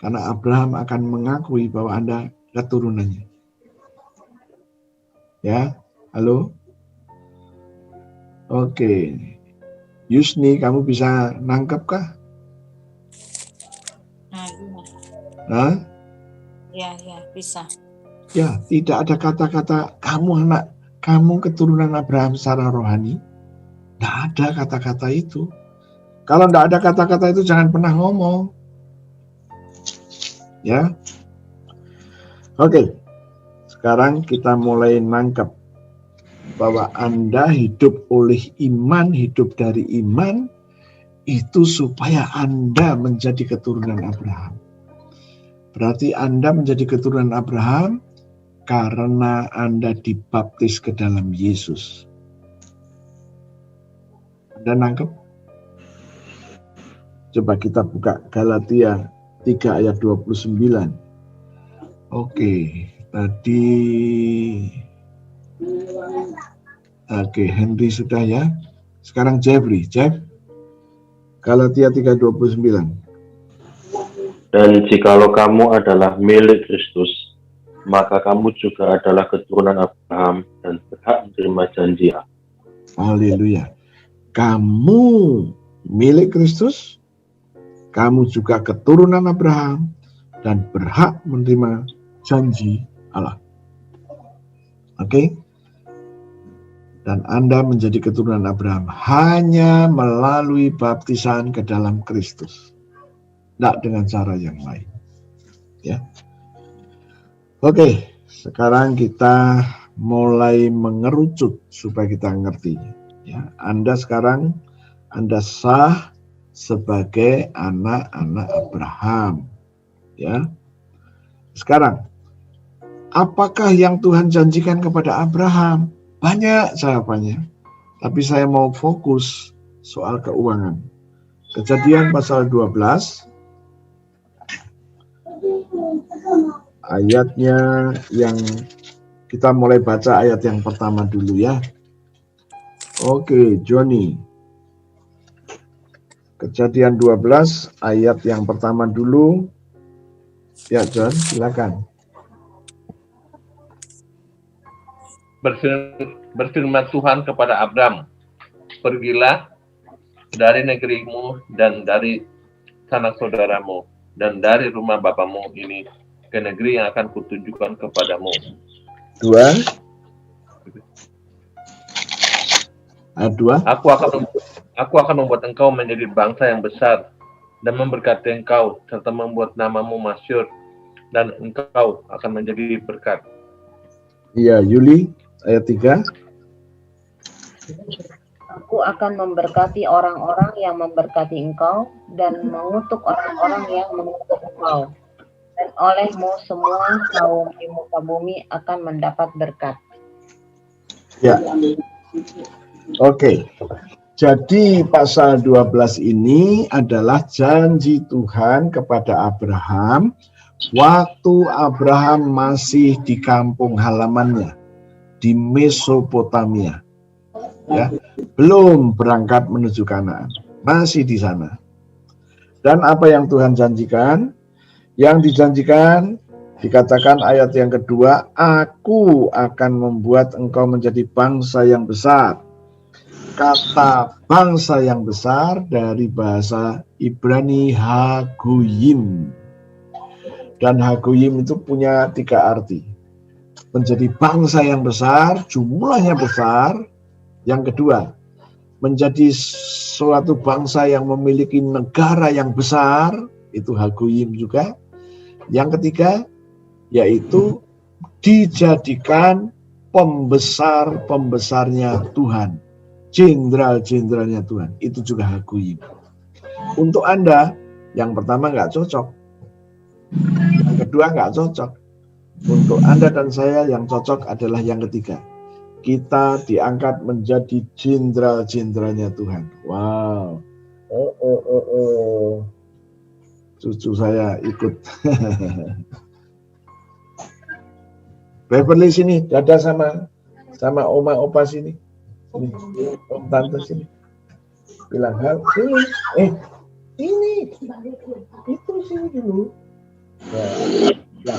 Karena Abraham akan mengakui bahwa Anda keturunannya. Ya, halo? Oke. Yusni, kamu bisa nangkep kah? Hah? Ya, bisa. Ya, tidak ada kata-kata kamu keturunan Abraham secara rohani. Tidak ada kata-kata itu. Kalau tidak ada kata-kata itu jangan pernah ngomong. Ya. Oke. Sekarang kita mulai nangkep bahwa Anda hidup oleh iman, hidup dari iman, itu supaya Anda menjadi keturunan Abraham. Berarti Anda menjadi keturunan Abraham karena Anda dibaptis ke dalam Yesus. Anda nangkep? Coba kita buka Galatia 3 ayat 29. Oke, tadi Oke, Henry sudah ya. Sekarang Jeffrey. Jeff, Galatia 3:29. Dan jikalau kamu adalah milik Kristus, maka kamu juga adalah keturunan Abraham dan berhak menerima janji Allah. Haleluya. Kamu milik Kristus, kamu juga keturunan Abraham dan berhak menerima janji Allah. Oke? Dan Anda menjadi keturunan Abraham hanya melalui baptisan ke dalam Kristus. Tidak dengan cara yang lain. Ya. Oke, sekarang kita mulai mengerucut supaya kita ngerti. Ya, Anda sekarang Anda sah sebagai anak-anak Abraham. Ya. Sekarang, apakah yang Tuhan janjikan kepada Abraham? Banyak jawabannya, tapi saya mau fokus soal keuangan. Kejadian pasal 12, ayatnya yang kita mulai baca ayat yang pertama dulu ya. Oke, Johnny. Kejadian 12, ayat yang pertama dulu. Ya, John, silakan. Berfirman Tuhan kepada Abram, pergilah dari negerimu dan dari sanak saudaramu dan dari rumah bapamu ini ke negeri yang akan kutunjukkan kepadamu. 2. Ayat 2. Aku akan membuat engkau menjadi bangsa yang besar dan memberkati engkau serta membuat namamu masyhur dan engkau akan menjadi berkat. Iya, Yuli. Ayat 3. Aku akan memberkati orang-orang yang memberkati engkau dan mengutuk orang-orang yang mengutuk engkau. Dan olehmu semua kaum di muka bumi akan mendapat berkat. Ya. Oke. Jadi pasal 12 ini adalah janji Tuhan kepada Abraham waktu Abraham masih di kampung halamannya di Mesopotamia. Ya, belum berangkat menuju Kanaan, masih di sana. Dan apa yang Tuhan janjikan? Yang dijanjikan dikatakan ayat yang kedua, aku akan membuat engkau menjadi bangsa yang besar. Kata bangsa yang besar dari bahasa Ibrani Hagoyim. Dan Hagoyim itu punya 3 arti. Menjadi bangsa yang besar, jumlahnya besar. Yang kedua, menjadi suatu bangsa yang memiliki negara yang besar, itu Hagoyim juga. Yang ketiga, yaitu dijadikan pembesar-pembesarnya Tuhan, jenderal-jenderalnya Tuhan, itu juga Hagoyim. Untuk Anda, yang pertama nggak cocok, yang kedua nggak cocok. Untuk Anda dan saya yang cocok adalah yang ketiga. Kita diangkat menjadi jenderal-jenderalnya Tuhan. Wow. Cucu saya ikut. Beverly sini, dada sama oma opa sini. Sini. Om tante sini. Bilang hal sini. Sini. Itu sini dulu. Ya.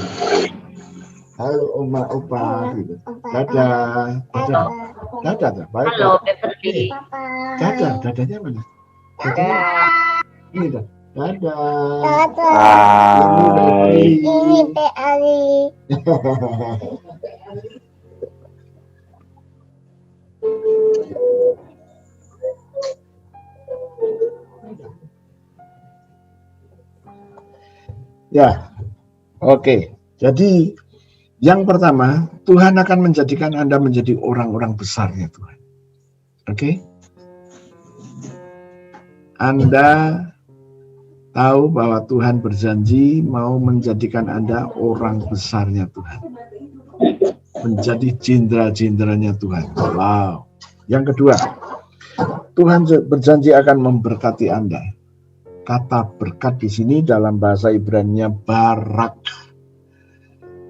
Halo Oma Opa gitu. Dadah. Dadah. Baik. Halo Beverly. Dadanya mana? Ini dah. Dadah. Ini Teh Ali. Ya. Oke. Jadi yang pertama, Tuhan akan menjadikan Anda menjadi orang-orang besarnya Tuhan. Oke? Anda tahu bahwa Tuhan berjanji mau menjadikan Anda orang besarnya Tuhan. Menjadi jenderal-jenderalnya Tuhan. Wow. Yang kedua, Tuhan berjanji akan memberkati Anda. Kata berkat di sini dalam bahasa Ibrani-nya barak.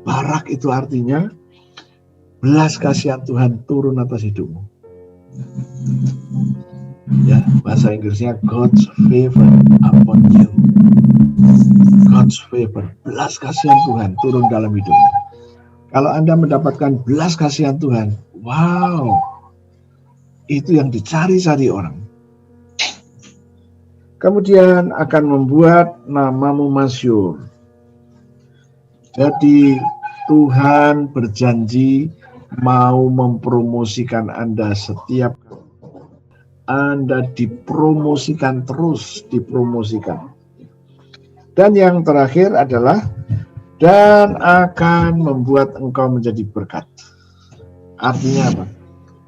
Barak itu artinya belas kasihan Tuhan turun atas hidupmu. Ya, bahasa Inggrisnya God's favor upon you. God's favor, belas kasihan Tuhan turun dalam hidupmu. Kalau Anda mendapatkan belas kasihan Tuhan, wow, itu yang dicari-cari orang. Kemudian akan membuat namamu masyhur. Jadi Tuhan berjanji mau mempromosikan Anda setiap Anda dipromosikan terus, dipromosikan. Dan yang terakhir adalah dan akan membuat engkau menjadi berkat. Artinya apa?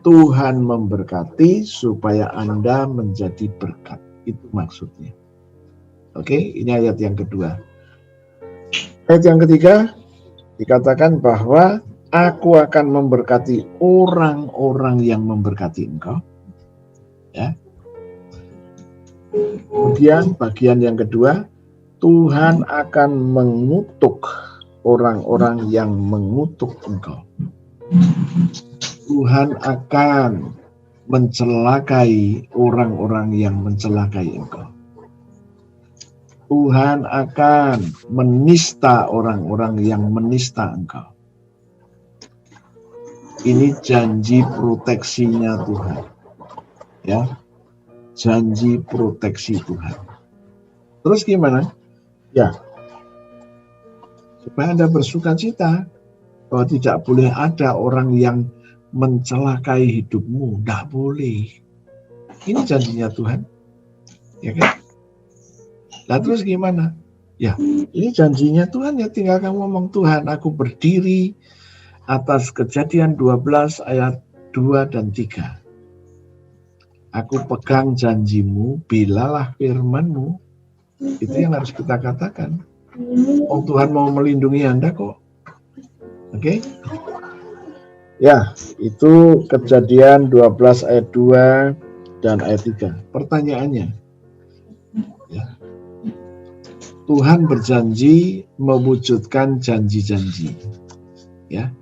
Tuhan memberkati supaya Anda menjadi berkat. Itu maksudnya. Oke, ini ayat yang kedua. Ayat yang ketiga dikatakan bahwa aku akan memberkati orang-orang yang memberkati engkau. Ya. Kemudian bagian yang kedua, Tuhan akan mengutuk orang-orang yang mengutuk engkau. Tuhan akan mencelakai orang-orang yang mencelakai engkau. Tuhan akan menista orang-orang yang menista engkau. Ini janji proteksinya Tuhan. Ya, janji proteksi Tuhan. Terus gimana? Ya, supaya Anda bersuka cita bahwa tidak boleh ada orang yang mencelakai hidupmu, tidak boleh. Ini janjinya Tuhan, ya kan? Nah terus gimana? Ya, ini janjinya Tuhan, ya tinggal kamu ngomong, Tuhan, aku berdiri atas Kejadian 12 ayat 2 dan 3. Aku pegang janjimu, bilalah firmanmu. Itu yang harus kita katakan. Oh, Tuhan mau melindungi Anda kok. Oke? Ya, itu Kejadian 12 ayat 2 dan ayat 3. Pertanyaannya, ya, Tuhan berjanji mewujudkan janji-janji. Ya.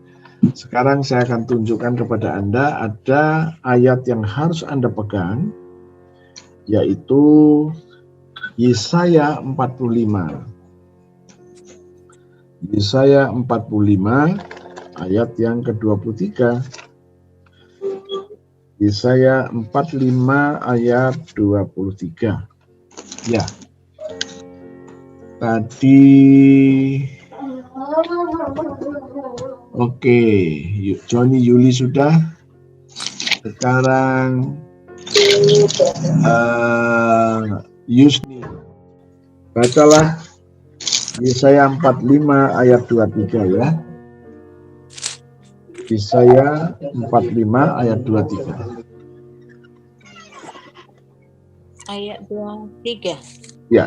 Sekarang saya akan tunjukkan kepada Anda ada ayat yang harus Anda pegang, yaitu Yesaya 45. Yesaya 45 ayat yang ke-23. Yesaya 45 ayat 23. Ya. Tadi oke, Johnny Yuli sudah. Sekarang Yusni, bacalah Yesaya 45 ayat 23 ya. Yesaya 45 ayat 23. Ayat 23. Ya.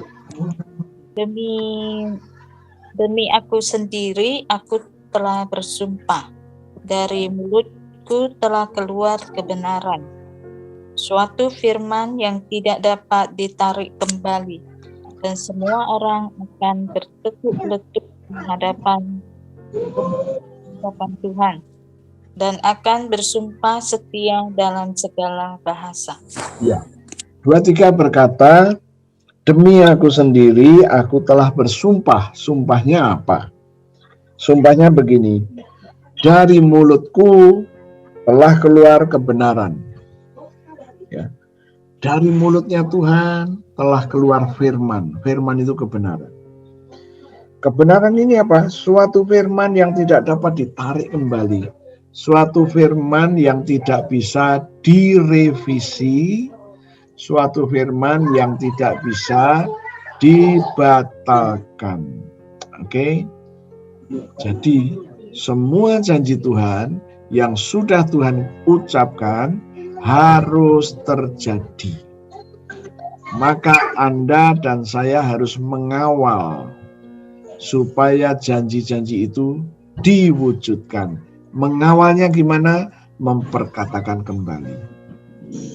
Demi aku sendiri, aku telah bersumpah, dari mulutku telah keluar kebenaran, suatu firman yang tidak dapat ditarik kembali, dan semua orang akan bertekuk lutut menghadapan Tuhan, dan akan bersumpah setia dalam segala bahasa. Ya. 23 berkata, demi aku sendiri, aku telah bersumpah. Sumpahnya apa? Sumpahnya begini, dari mulutku telah keluar kebenaran. Ya. Dari mulutnya Tuhan telah keluar firman. Firman itu kebenaran. Kebenaran ini apa? Suatu firman yang tidak dapat ditarik kembali. Suatu firman yang tidak bisa direvisi. Suatu firman yang tidak bisa dibatalkan. Oke? Jadi semua janji Tuhan yang sudah Tuhan ucapkan harus terjadi. Maka Anda dan saya harus mengawal supaya janji-janji itu diwujudkan. Mengawalnya gimana? Memperkatakan kembali.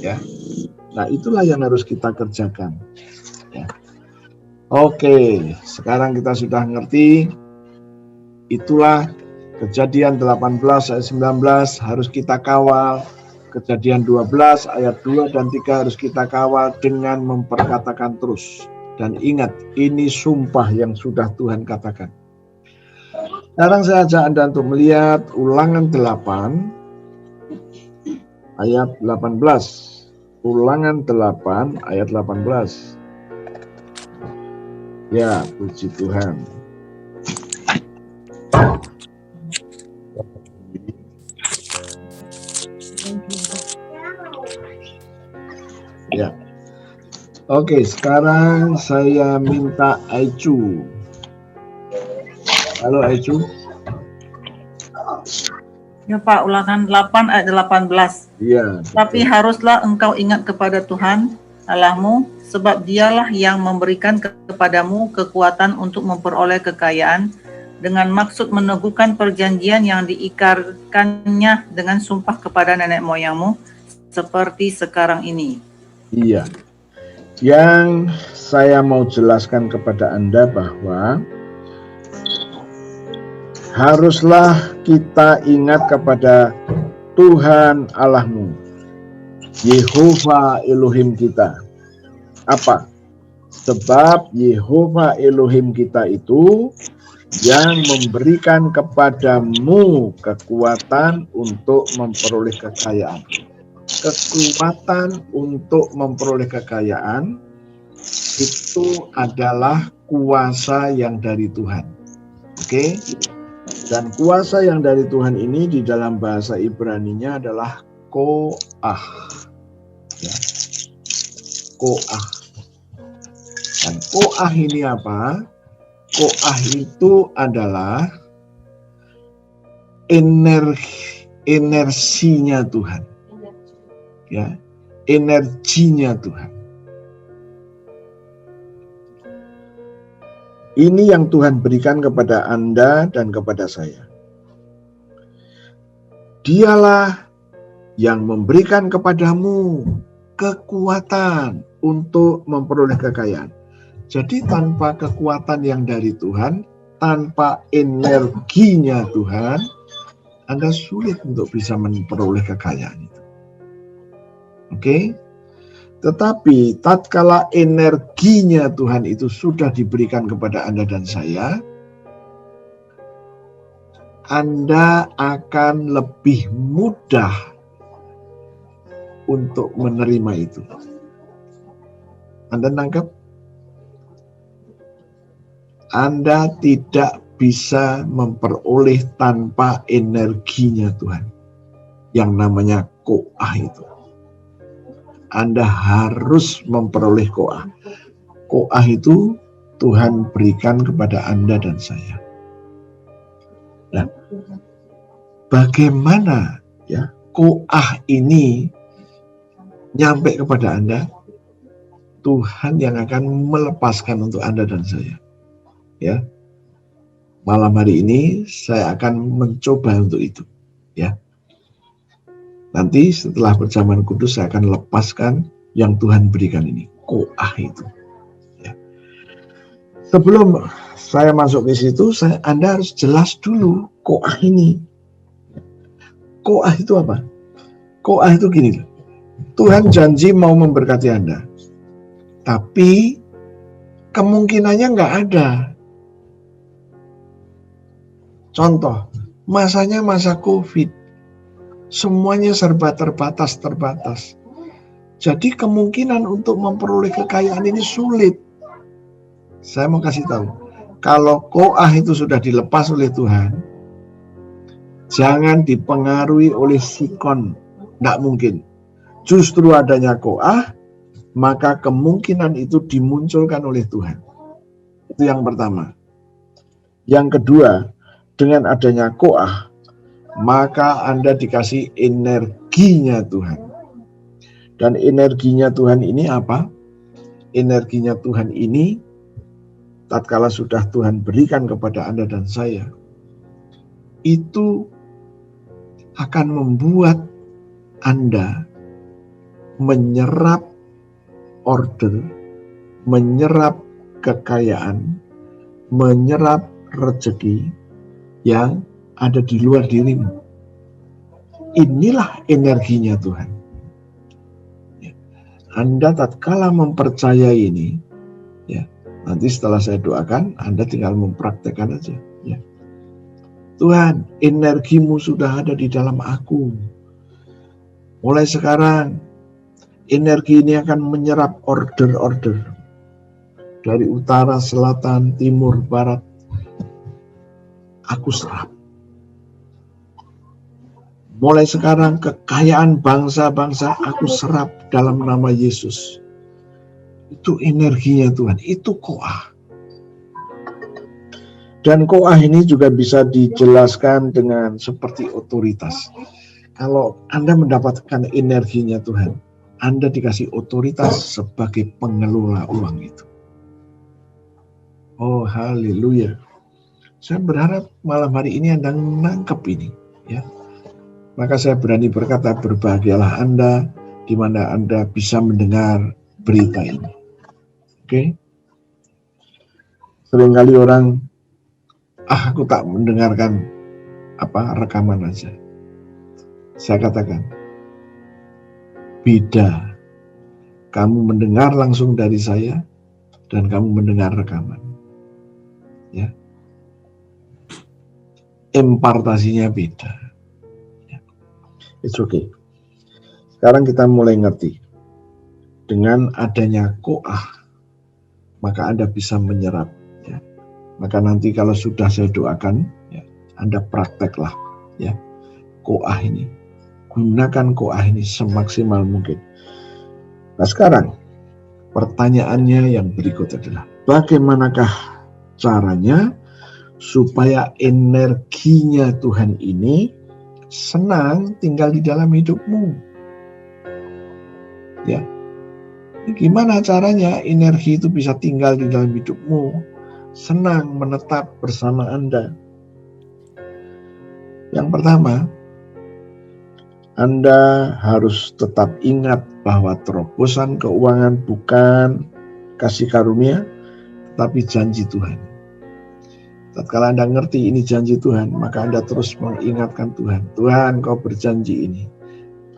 Ya. Nah, itulah yang harus kita kerjakan. Ya. Oke, sekarang kita sudah ngerti. Itulah Kejadian 18 ayat 19 harus kita kawal. Kejadian 12 ayat 2 dan 3 harus kita kawal dengan memperkatakan terus. Dan ingat, ini sumpah yang sudah Tuhan katakan. Sekarang saya ajak Anda untuk melihat Ulangan 8 ayat 18. Ulangan 8 ayat 18. Ya, puji Tuhan. Ya. Oke, sekarang saya minta Aicu. Halo Aicu. Ya Pak, Ulangan 8 ayat 18. Iya. Tapi haruslah engkau ingat kepada Tuhan Allahmu, sebab dialah yang memberikan kepadamu kekuatan untuk memperoleh kekayaan dengan maksud meneguhkan perjanjian yang diikarkannya dengan sumpah kepada nenek moyangmu seperti sekarang ini. Iya. Yang saya mau jelaskan kepada Anda bahwa haruslah kita ingat kepada Tuhan Allahmu, Yehova Elohim kita. Apa? Sebab Yehova Elohim kita itu yang memberikan kepadamu kekuatan untuk memperoleh kekayaan. Kekuatan untuk memperoleh kekayaan itu adalah kuasa yang dari Tuhan. Oke? Dan kuasa yang dari Tuhan ini di dalam bahasa Ibrani-nya adalah koah. Ya. Koah. Dan koah ini apa? Koah itu adalah energinya Tuhan. Ya, energinya Tuhan. Ini yang Tuhan berikan kepada Anda dan kepada saya. Dialah yang memberikan kepadamu kekuatan untuk memperoleh kekayaan. Jadi tanpa kekuatan yang dari Tuhan, tanpa energinya Tuhan, Anda sulit untuk bisa memperoleh kekayaan itu. Oke? Tetapi tatkala energinya Tuhan itu sudah diberikan kepada Anda dan saya, Anda akan lebih mudah untuk menerima itu. Anda nangkep? Anda tidak bisa memperoleh tanpa energinya Tuhan. Yang namanya koah itu. Anda harus memperoleh koah. Koah itu Tuhan berikan kepada Anda dan saya. Nah, bagaimana ya koah ini nyampe kepada Anda? Tuhan yang akan melepaskan untuk Anda dan saya. Ya, malam hari ini saya akan mencoba untuk itu. Ya. Nanti setelah perjamuan kudus saya akan lepaskan yang Tuhan berikan ini, koah itu. Ya. Sebelum saya masuk ke situ, Anda harus jelas dulu koah ini. Koah itu apa? Koah itu gini, Tuhan janji mau memberkati Anda, tapi kemungkinannya nggak ada. Contoh, masanya masa COVID. Semuanya serba terbatas. Jadi kemungkinan untuk memperoleh kekayaan ini sulit. Saya mau kasih tahu, kalau koah itu sudah dilepas oleh Tuhan, jangan dipengaruhi oleh sikon. Tidak mungkin. Justru adanya koah, maka kemungkinan itu dimunculkan oleh Tuhan. Itu yang pertama. Yang kedua, dengan adanya koah, maka Anda dikasih energinya Tuhan. Dan energinya Tuhan ini apa? Energinya Tuhan ini, tatkala sudah Tuhan berikan kepada Anda dan saya, itu akan membuat Anda menyerap order, menyerap kekayaan, menyerap rezeki yang ada di luar dirimu. inilah energinya Tuhan. Ya. Anda tatkala mempercayai ini, ya, nanti setelah saya doakan, Anda tinggal mempraktekkan aja. Ya. Tuhan, energimu sudah ada di dalam aku. Mulai sekarang, energi ini akan menyerap order-order dari utara, selatan, timur, barat. Aku serap. Mulai sekarang kekayaan bangsa-bangsa aku serap dalam nama Yesus. Itu energinya Tuhan, itu koah. Dan koah ini juga bisa dijelaskan dengan seperti otoritas. Kalau Anda mendapatkan energinya Tuhan, Anda dikasih otoritas sebagai pengelola uang itu. Oh, haleluya. Saya berharap malam hari ini Anda nangkep ini, ya. Maka saya berani berkata, berbahagialah Anda di mana Anda bisa mendengar berita ini. Oke? Seringkali orang, aku tak mendengarkan rekaman aja. Saya katakan, beda. Kamu mendengar langsung dari saya dan kamu mendengar rekaman. Ya. Impartasinya beda. It's okay. Sekarang kita mulai ngerti. Dengan adanya koah, maka Anda bisa menyerap. Ya. Maka nanti kalau sudah saya doakan, ya, Anda prakteklah, ya, koah ini. Gunakan koah ini semaksimal mungkin. Nah sekarang, pertanyaannya yang berikut adalah, bagaimanakah caranya supaya energinya Tuhan ini senang tinggal di dalam hidupmu? Ya, gimana caranya energi itu bisa tinggal di dalam hidupmu, senang menetap bersama Anda? Yang pertama, Anda harus tetap ingat bahwa terobosan keuangan bukan kasih karunia, tapi janji Tuhan. Tatkala Anda ngerti ini janji Tuhan, maka Anda terus mengingatkan Tuhan. Tuhan, Kau berjanji ini,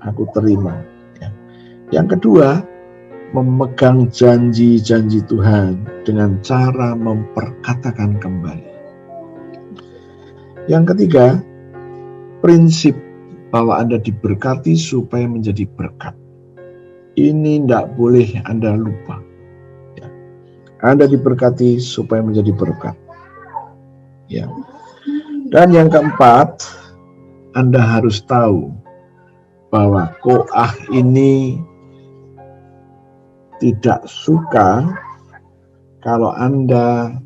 aku terima. Ya. Yang kedua, memegang janji-janji Tuhan dengan cara memperkatakan kembali. Yang ketiga, prinsip bahwa Anda diberkati supaya menjadi berkat. Ini tidak boleh Anda lupa. Ya. Anda diberkati supaya menjadi berkat. Ya. Dan yang keempat, Anda harus tahu bahwa koah ini tidak suka kalau Anda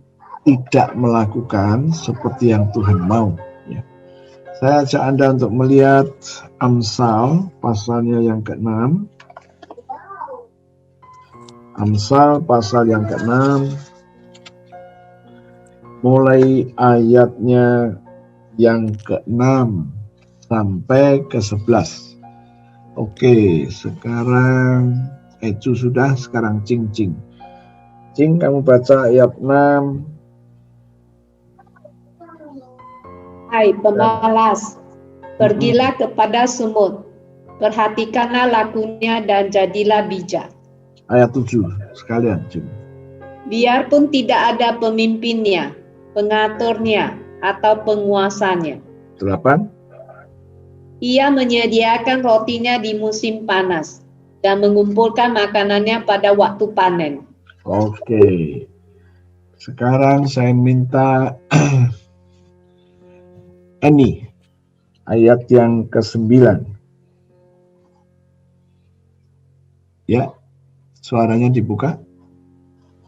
tidak melakukan seperti yang Tuhan mau. Ya. Saya ajak Anda untuk melihat Amsal pasalnya yang ke-6. Amsal pasal yang ke-6. Mulai ayatnya yang ke-6 sampai ke-11. Oke, sekarang Ecu sudah, sekarang Cing. Cing, kamu baca ayat 6. Hai pemalas, pergilah kepada sumur, perhatikanlah lakunya dan jadilah bijak. Ayat 7, sekalian Cing. Biarpun tidak ada pemimpinnya, pengaturnya, atau penguasanya. 8. Ia menyediakan rotinya di musim panas dan mengumpulkan makanannya pada waktu panen. Oke. Sekarang saya minta Eni, ayat yang ke-9. Ya, suaranya dibuka.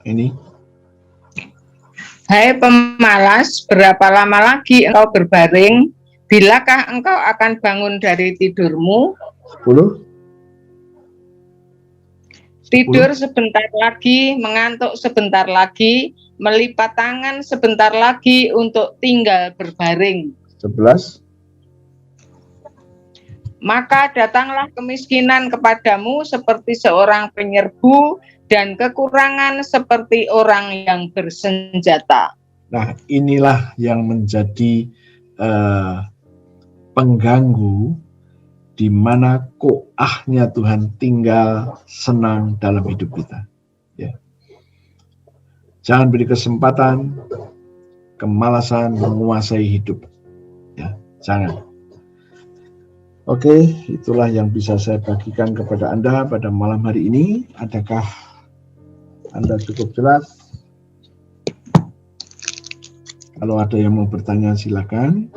Eni. Hai pemalas, berapa lama lagi engkau berbaring? Bilakah engkau akan bangun dari tidurmu? 10. Tidur sebentar lagi, mengantuk sebentar lagi, melipat tangan sebentar lagi untuk tinggal berbaring. 11. Maka datanglah kemiskinan kepadamu seperti seorang penyerbu dan kekurangan seperti orang yang bersenjata. Nah, inilah yang menjadi pengganggu di mana koahnya Tuhan tinggal senang dalam hidup kita. Ya. Jangan beri kesempatan kemalasan menguasai hidup. Ya, jangan. Oke, itulah yang bisa saya bagikan kepada Anda pada malam hari ini. Adakah Anda cukup jelas? Kalau ada yang mau bertanya silakan.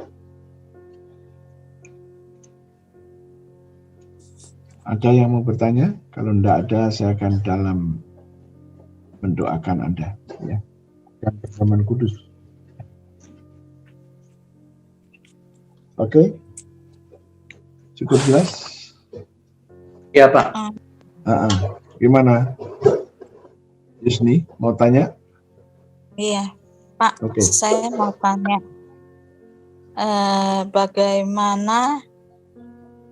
Ada yang mau bertanya? Kalau tidak ada, saya akan dalam mendoakan Anda. Ya. Dan perjamuan kudus. Oke? Cukup jelas? Ya, Pak. Gimana? Yusni, mau tanya? Iya, Pak. Oke. Saya mau tanya, bagaimana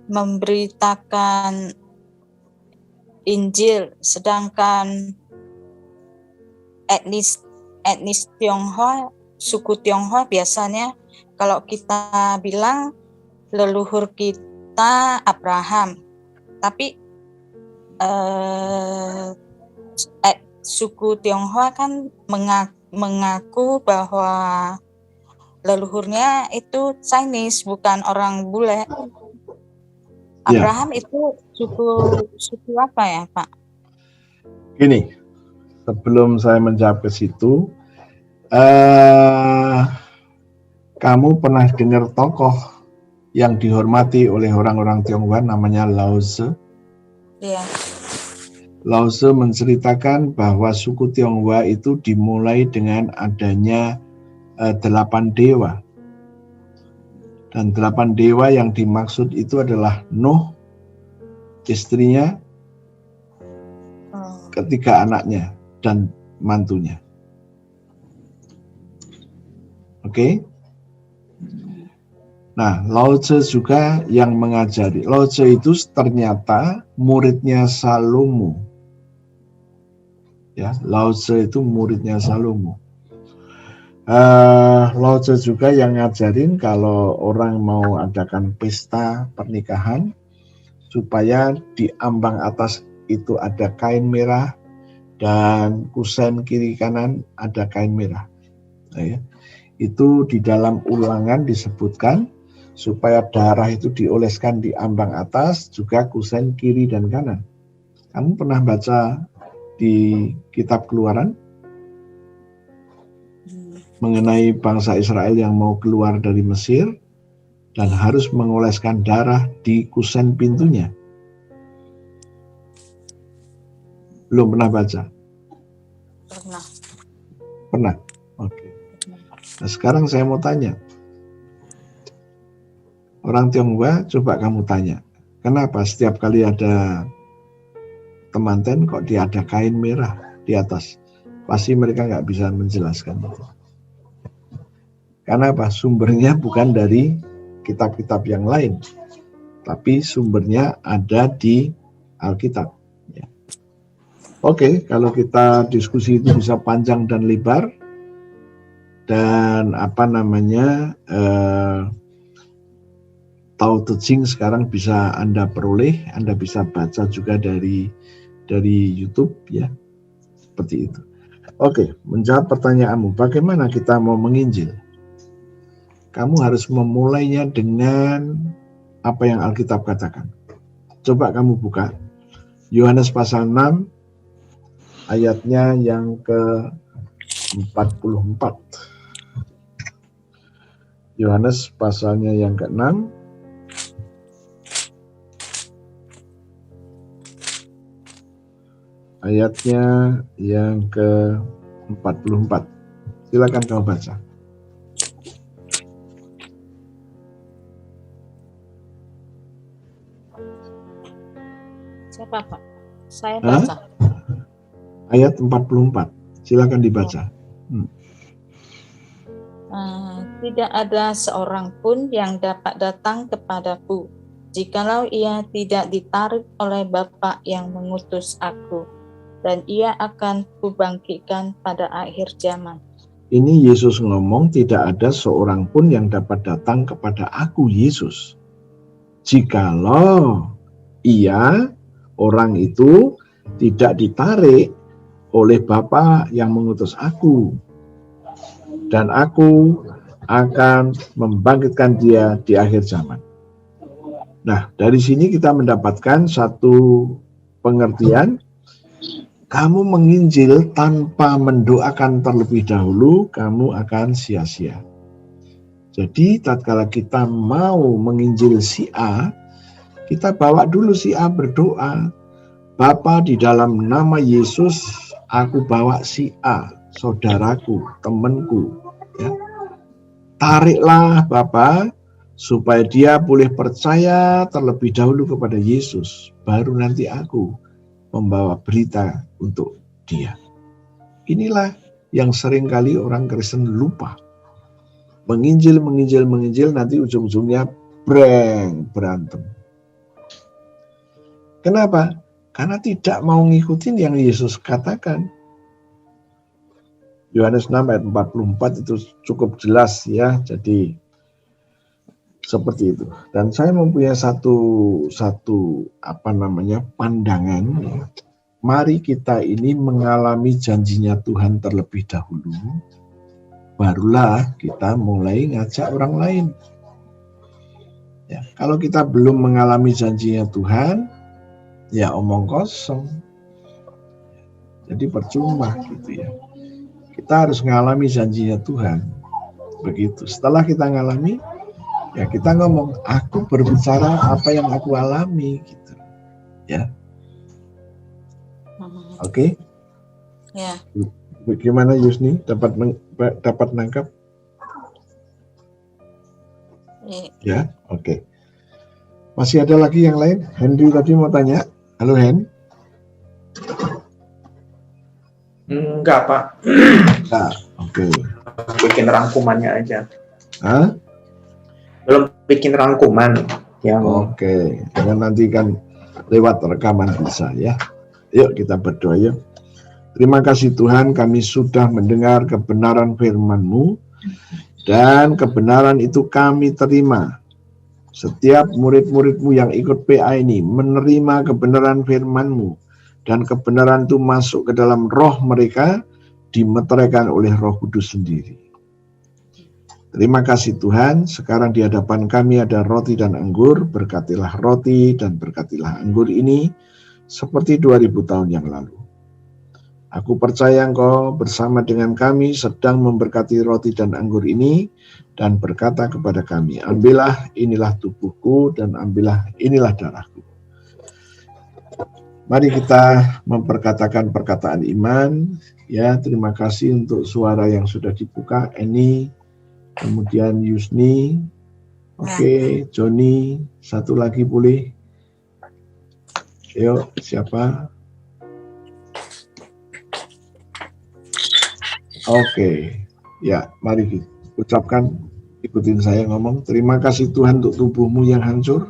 memberitakan Injil, sedangkan etnis Tionghoa, suku Tionghoa biasanya kalau kita bilang leluhur kita Abraham, tapi suku Tionghoa kan mengaku bahwa leluhurnya itu Chinese, bukan orang bule. Abraham itu suku apa ya, Pak? Gini, sebelum saya menjawab ke situ, kamu pernah dengar tokoh yang dihormati oleh orang-orang Tionghoa namanya Lao Tse? Iya. Lao Tse menceritakan bahwa suku Tionghoa itu dimulai dengan adanya 8 dewa. Dan 8 dewa yang dimaksud itu adalah Nuh, istrinya, ketiga anaknya, dan mantunya. Oke? Nah, Lao Tse juga yang mengajari. Lao Tse itu ternyata muridnya Salomo. Ya, Lao Tse itu muridnya Salomo. Lao Tse juga yang ngajarin kalau orang mau adakan pesta pernikahan, supaya di ambang atas itu ada kain merah dan kusen kiri kanan ada kain merah. Nah, ya. Itu di dalam Ulangan disebutkan supaya darah itu dioleskan di ambang atas, juga kusen kiri dan kanan. Kamu pernah baca di kitab Keluaran mengenai bangsa Israel yang mau keluar dari Mesir dan harus mengoleskan darah di kusen pintunya? Belum pernah baca? Pernah? Oke. Nah, sekarang saya mau tanya. Orang Tionghoa, coba kamu tanya, kenapa setiap kali ada temanten kok dia ada kain merah di atas? Pasti mereka nggak bisa menjelaskan itu. Karena apa? Sumbernya bukan dari kitab-kitab yang lain, tapi sumbernya ada di Alkitab. Ya. Oke, kalau kita diskusi itu bisa panjang dan lebar, dan Tao Te Ching sekarang bisa Anda peroleh, Anda bisa baca juga dari YouTube, ya, seperti itu. Oke, menjawab pertanyaanmu, bagaimana kita mau menginjil? Kamu harus memulainya dengan apa yang Alkitab katakan. Coba kamu buka Yohanes pasal 6 ayatnya yang ke-44. Yohanes pasalnya yang ke-6 ayatnya yang ke-44. Silakan kamu baca. Siapa, Pak? Saya baca. Ayat 44. Silakan dibaca. Tidak ada seorang pun yang dapat datang kepadaku jikalau ia tidak ditarik oleh Bapa yang mengutus aku, dan ia akan kubangkitkan pada akhir zaman. Ini Yesus ngomong, tidak ada seorang pun yang dapat datang kepada aku, Yesus. jikalau ia, orang itu, tidak ditarik oleh Bapa yang mengutus aku, dan aku akan membangkitkan dia di akhir zaman. Nah, dari sini kita mendapatkan satu pengertian, kamu menginjil tanpa mendoakan terlebih dahulu, kamu akan sia-sia. Jadi, tatkala kita mau menginjil si A, kita bawa dulu si A berdoa, Bapa, di dalam nama Yesus, aku bawa si A, saudaraku, temanku. Ya. Tariklah Bapa, supaya dia boleh percaya terlebih dahulu kepada Yesus, baru nanti aku membawa berita untuk dia. Inilah yang seringkali orang Kristen lupa. Menginjil, nanti ujung-ujungnya berantem. Kenapa? Karena tidak mau ngikutin yang Yesus katakan. Yohanes 6 ayat 44 itu cukup jelas ya, jadi seperti itu. Dan saya mempunyai satu pandangan ya. Mari kita ini mengalami janjinya Tuhan terlebih dahulu, barulah kita mulai ngajak orang lain. Ya, kalau kita belum mengalami janjinya Tuhan, ya omong kosong. Jadi percuma gitu ya. Kita harus mengalami janjinya Tuhan. Begitu. Setelah kita ngalami, ya kita ngomong, aku berbicara apa yang aku alami gitu. Ya. Oke? Ya. Bagaimana Yusni? Dapat nangkap? Ya, oke. Masih ada lagi yang lain? Henry tadi mau tanya. Halo Hen. Enggak, Pak. Nah, oke. Bikin rangkumannya aja. Hah? Belum bikin rangkuman yang Oke. Jangan nanti kan lewat rekaman bisa ya. Yuk kita berdoa yuk. Terima kasih Tuhan, kami sudah mendengar kebenaran firman-Mu, dan kebenaran itu kami terima. Setiap murid-murid-Mu yang ikut PA ini menerima kebenaran firman-Mu, dan kebenaran itu masuk ke dalam roh mereka, dimeteraikan oleh Roh Kudus sendiri. Terima kasih Tuhan, sekarang di hadapan kami ada roti dan anggur, berkatilah roti dan berkatilah anggur ini, seperti 2000 tahun yang lalu. Aku percaya Engkau bersama dengan kami sedang memberkati roti dan anggur ini, dan berkata kepada kami, ambillah inilah tubuhku, dan ambillah inilah darahku. Mari kita memperkatakan perkataan iman. Ya, terima kasih untuk suara yang sudah dibuka. Eni, kemudian Yusni, oke, Joni, satu lagi boleh. Ayo, siapa? Oke, ya, mari kita ucapkan, ikutin saya ngomong. Terima kasih Tuhan untuk tubuhmu yang hancur.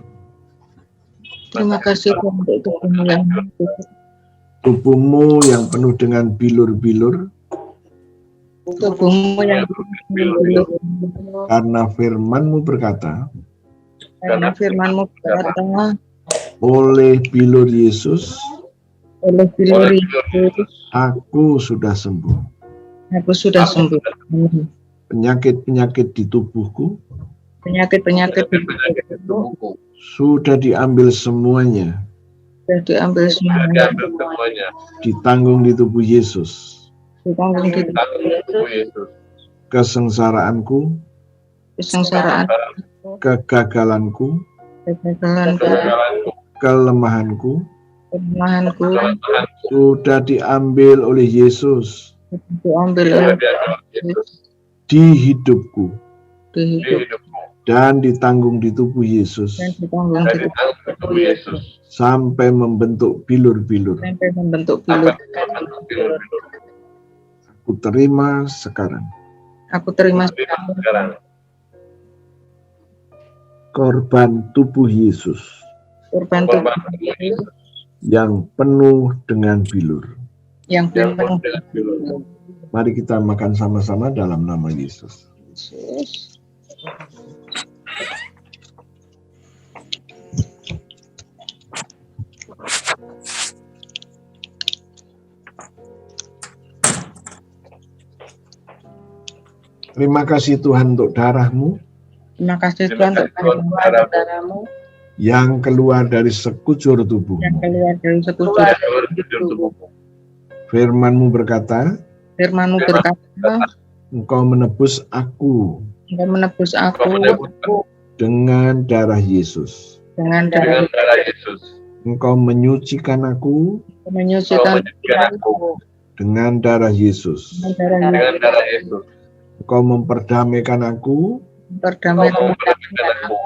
Terima kasih Tuhan untuk tubuhmu yang hancur. Tubuhmu yang penuh dengan bilur-bilur. Tubuhmu yang bilur. Karena firman-Mu berkata, oleh bilur Yesus, aku sudah sembuh. Aku sudah sembuh. Penyakit-penyakit di tubuhku, penyakit-penyakit di tubuhku sudah diambil semuanya. Sudah diambil semuanya. Ditanggung di tubuh Yesus. Ditanggung di tubuh Yesus. Kesengsaraanku, kegagalanku, kelemahanku, sudah diambil oleh Yesus. Di hidupku. Dan ditanggung di tubuh Yesus. Sampai membentuk bilur-bilur. Aku terima sekarang. Korban tubuh Yesus. Yang penuh dengan bilur. Mari kita makan sama-sama dalam nama Yesus. Terima kasih Tuhan untuk darah-Mu Terima kasih Terima Tuhan untuk kasih Tuhan untuk darah-Mu yang keluar dari sekujur yang tubuh-Mu. keluar dari sekujur yang keluar dari sekujur tubuh-Mu. Firman-Mu berkata, firman-Mu berkata, Engkau menebus aku Engkau menebus Engkau aku menebusku dengan darah Yesus. dengan dengan darah, darah Yesus. Engkau menyucikan aku Engkau menyucikan menyucikan aku dengan darah Yesus. dengan darah, dengan darah Yesus. Engkau memperdamaikan aku Engkau perdamaian memperhatikan aku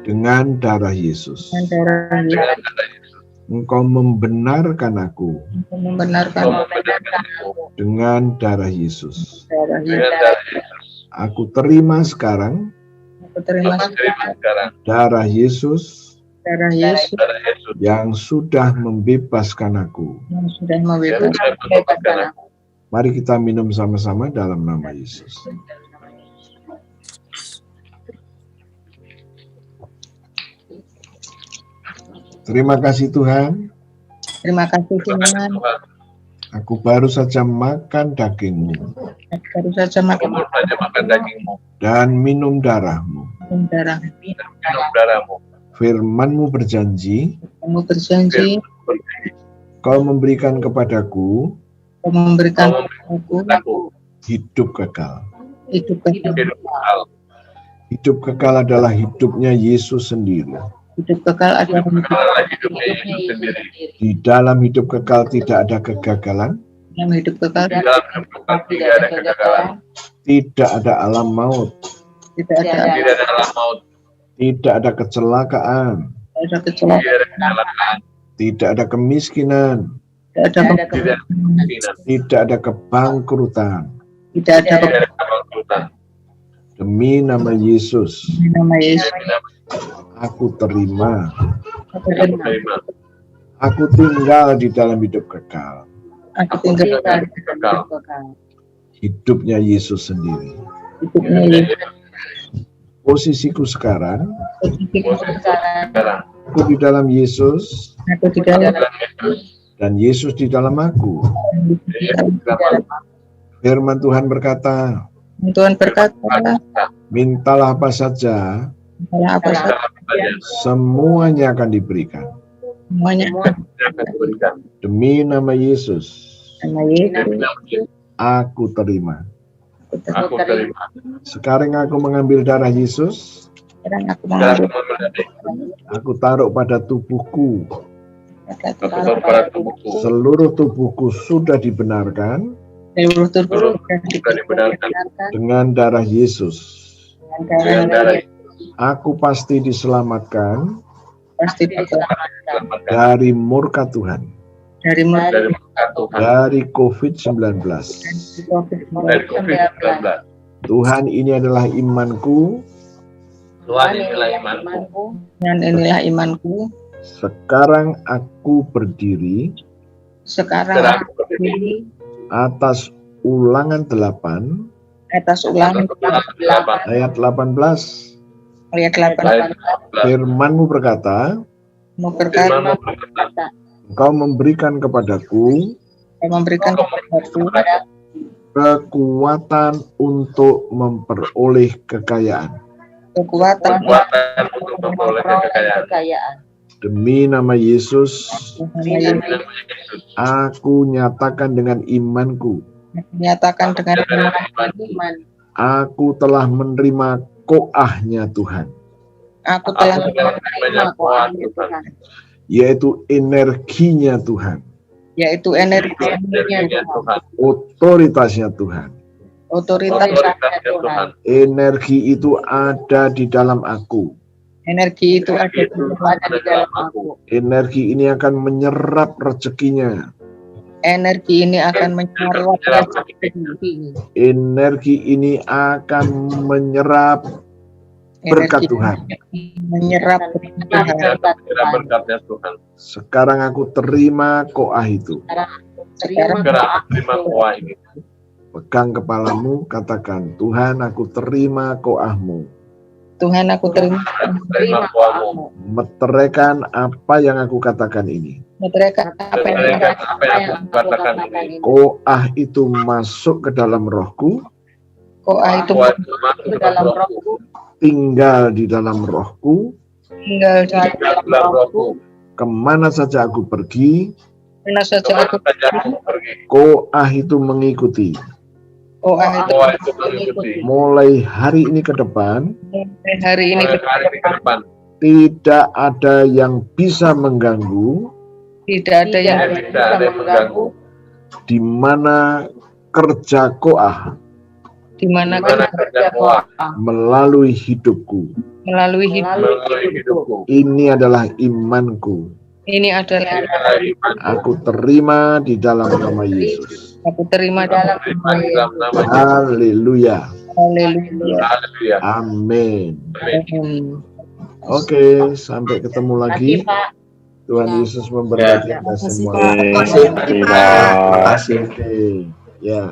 dengan darah Yesus. dengan darah Yesus, dengan darah Yesus. Engkau membenarkan aku Engkau membenarkan Engkau membenarkan aku dengan darah Yesus. darah Yesus. dengan darah Yesus. Aku terima sekarang Aku terima Aku terima sekarang darah Yesus darah Yesus darah Yesus yang sudah membebaskan aku. yang sudah yang membebaskan. sudah membebaskan aku. Mari kita minum sama-sama dalam nama Yesus. Terima kasih Tuhan, Terima kasih Terima kasih Tuhan. Tuhan. aku baru saja makan daging-Mu Aku baru saja Aku makan baru saja makan daging-Mu dan minum darah-Mu. darah. minum darah-Mu. Firman-Mu berjanji, Kamu berjanji Kau memberikan kepadaku Kau memberikan Kau aku aku hidup kekal. hidup kekal. hidup kekal. Hidup kekal adalah hidupnya Yesus sendiri. Hidup kekal adalah hidup. Adalah hidupnya Yesus sendiri. Di dalam hidup kekal tidak ada kegagalan, Dalam hidup kekal Di dalam hidup kekal tidak ada kegagalan, tidak ada alam maut, tidak ada tidak ada alam maut, tidak ada kecelakaan, kecelakaan, tidak ada kecelakaan, tidak ada kemiskinan, tidak ada tidak ada kemiskinan, tidak ada kebangkrutan. tidak ada tidak ada kebangkrutan. Demi nama Yesus, nama Yesus. aku terima. Aku Aku terima. Aku tinggal di dalam hidup kekal. Aku tinggal Dalam hidup kekal. Hidupnya Yesus sendiri. hidupnya Yesus. Posisiku sekarang, Sekarang aku di dalam Yesus Aku di dalam dalam Yesus, dan Yesus di dalam aku. Yesus dalam Firman Tuhan berkata, Tuhan berkata, mintalah apa saja, kalau apa saja saja semuanya akan diberikan. semuanya yang akan diberikan. Demi nama Yesus, nama Yesus. Demi nama Yesus, aku terima. aku terima. Sekarang aku mengambil darah Yesus, Sekarang aku Sekarang mengambil aku mengambil aku taruh pada tubuhku. aku taruh pada tubuhku. Seluruh tubuhku sudah dibenarkan seluruh tubuh Sudah dibenarkan dengan darah Yesus. dengan darah Yesus. Aku pasti diselamatkan pasti bakal Selamatkan dari murka Tuhan, dari dari murka Tuhan, dari COVID-19. dari COVID-19. Tuhan, ini adalah imanku. Tuhan, inilah imanku. dan inilah imanku. Sekarang aku berdiri Sekarang Sekarang aku berdiri atas Ulangan 8 atas ulangan ayat 18. ayat 8. Firman-Mu berkata, Mau berkata, Firman-Mu berkata, Engkau memberikan kepadaku Kau memberikan kepadaku kekuatan untuk memperoleh kekayaan. kekuatan kekuatan untuk memperoleh kekayaan. Demi nama Yesus, Demi Demi nama Yesus, aku nyatakan dengan imanku, menyatakan dengan dengan iman, aku telah menerima koahnya Tuhan, aku aku telah telah menerima kuasa Tuhan, yaitu energinya Tuhan, yaitu energi energinya Tuhan, otoritasnya Tuhan. otoritas otoritasnya Tuhan. Energi itu ada di dalam aku. energi itu ada Itu ada di dalam aku. Energi ini akan menyerap rezekinya. energi ini akan menyerap rezeki. Energi ini akan menyerap berkat Energi Tuhan. menyerap berkat Tuhan. Menyerap berkatnya Tuhan. Sekarang aku terima koah itu. Sekarang Sekarang aku terima kuah ini. Pegang kepalamu, katakan, Tuhan, aku terima koahmu. Tuhan aku terima Aku terima kuahmu. Meteraikan apa yang aku katakan ini. mereka apa yang Meteraikan apa yang aku katakan ini. Koah itu masuk ke dalam rohku, Koah itu Koah itu masuk ke dalam rohku, tinggal di dalam rohku, tinggal di tinggal dalam rohku, kemana saja aku pergi, mana saja kemana aku saja aku pergi. Koah itu mengikuti. Koah itu Koah itu mengikuti. Mulai hari ini ke depan, hari ini Mulai hari ini ke depan, tidak ada yang bisa mengganggu tidak ada yang tidak ada yang mengganggu di mana kerja Koah di mana di mana kerja Koah melalui hidupku. melalui hidup. melalui hidupku. Ini adalah imanku. Ini adalah Ini adalah imanku. Aku terima di dalam nama Yesus. aku terima dalam Terima di dalam nama Yesus. Haleluya. Haleluya. Haleluya. Amin. Amin. Oke, sampai ketemu lagi. Pak. Tuhan Yesus memberkati kita Terima kasih, semua. Pak. Terima kasih. Terima kasih. Oke, ya.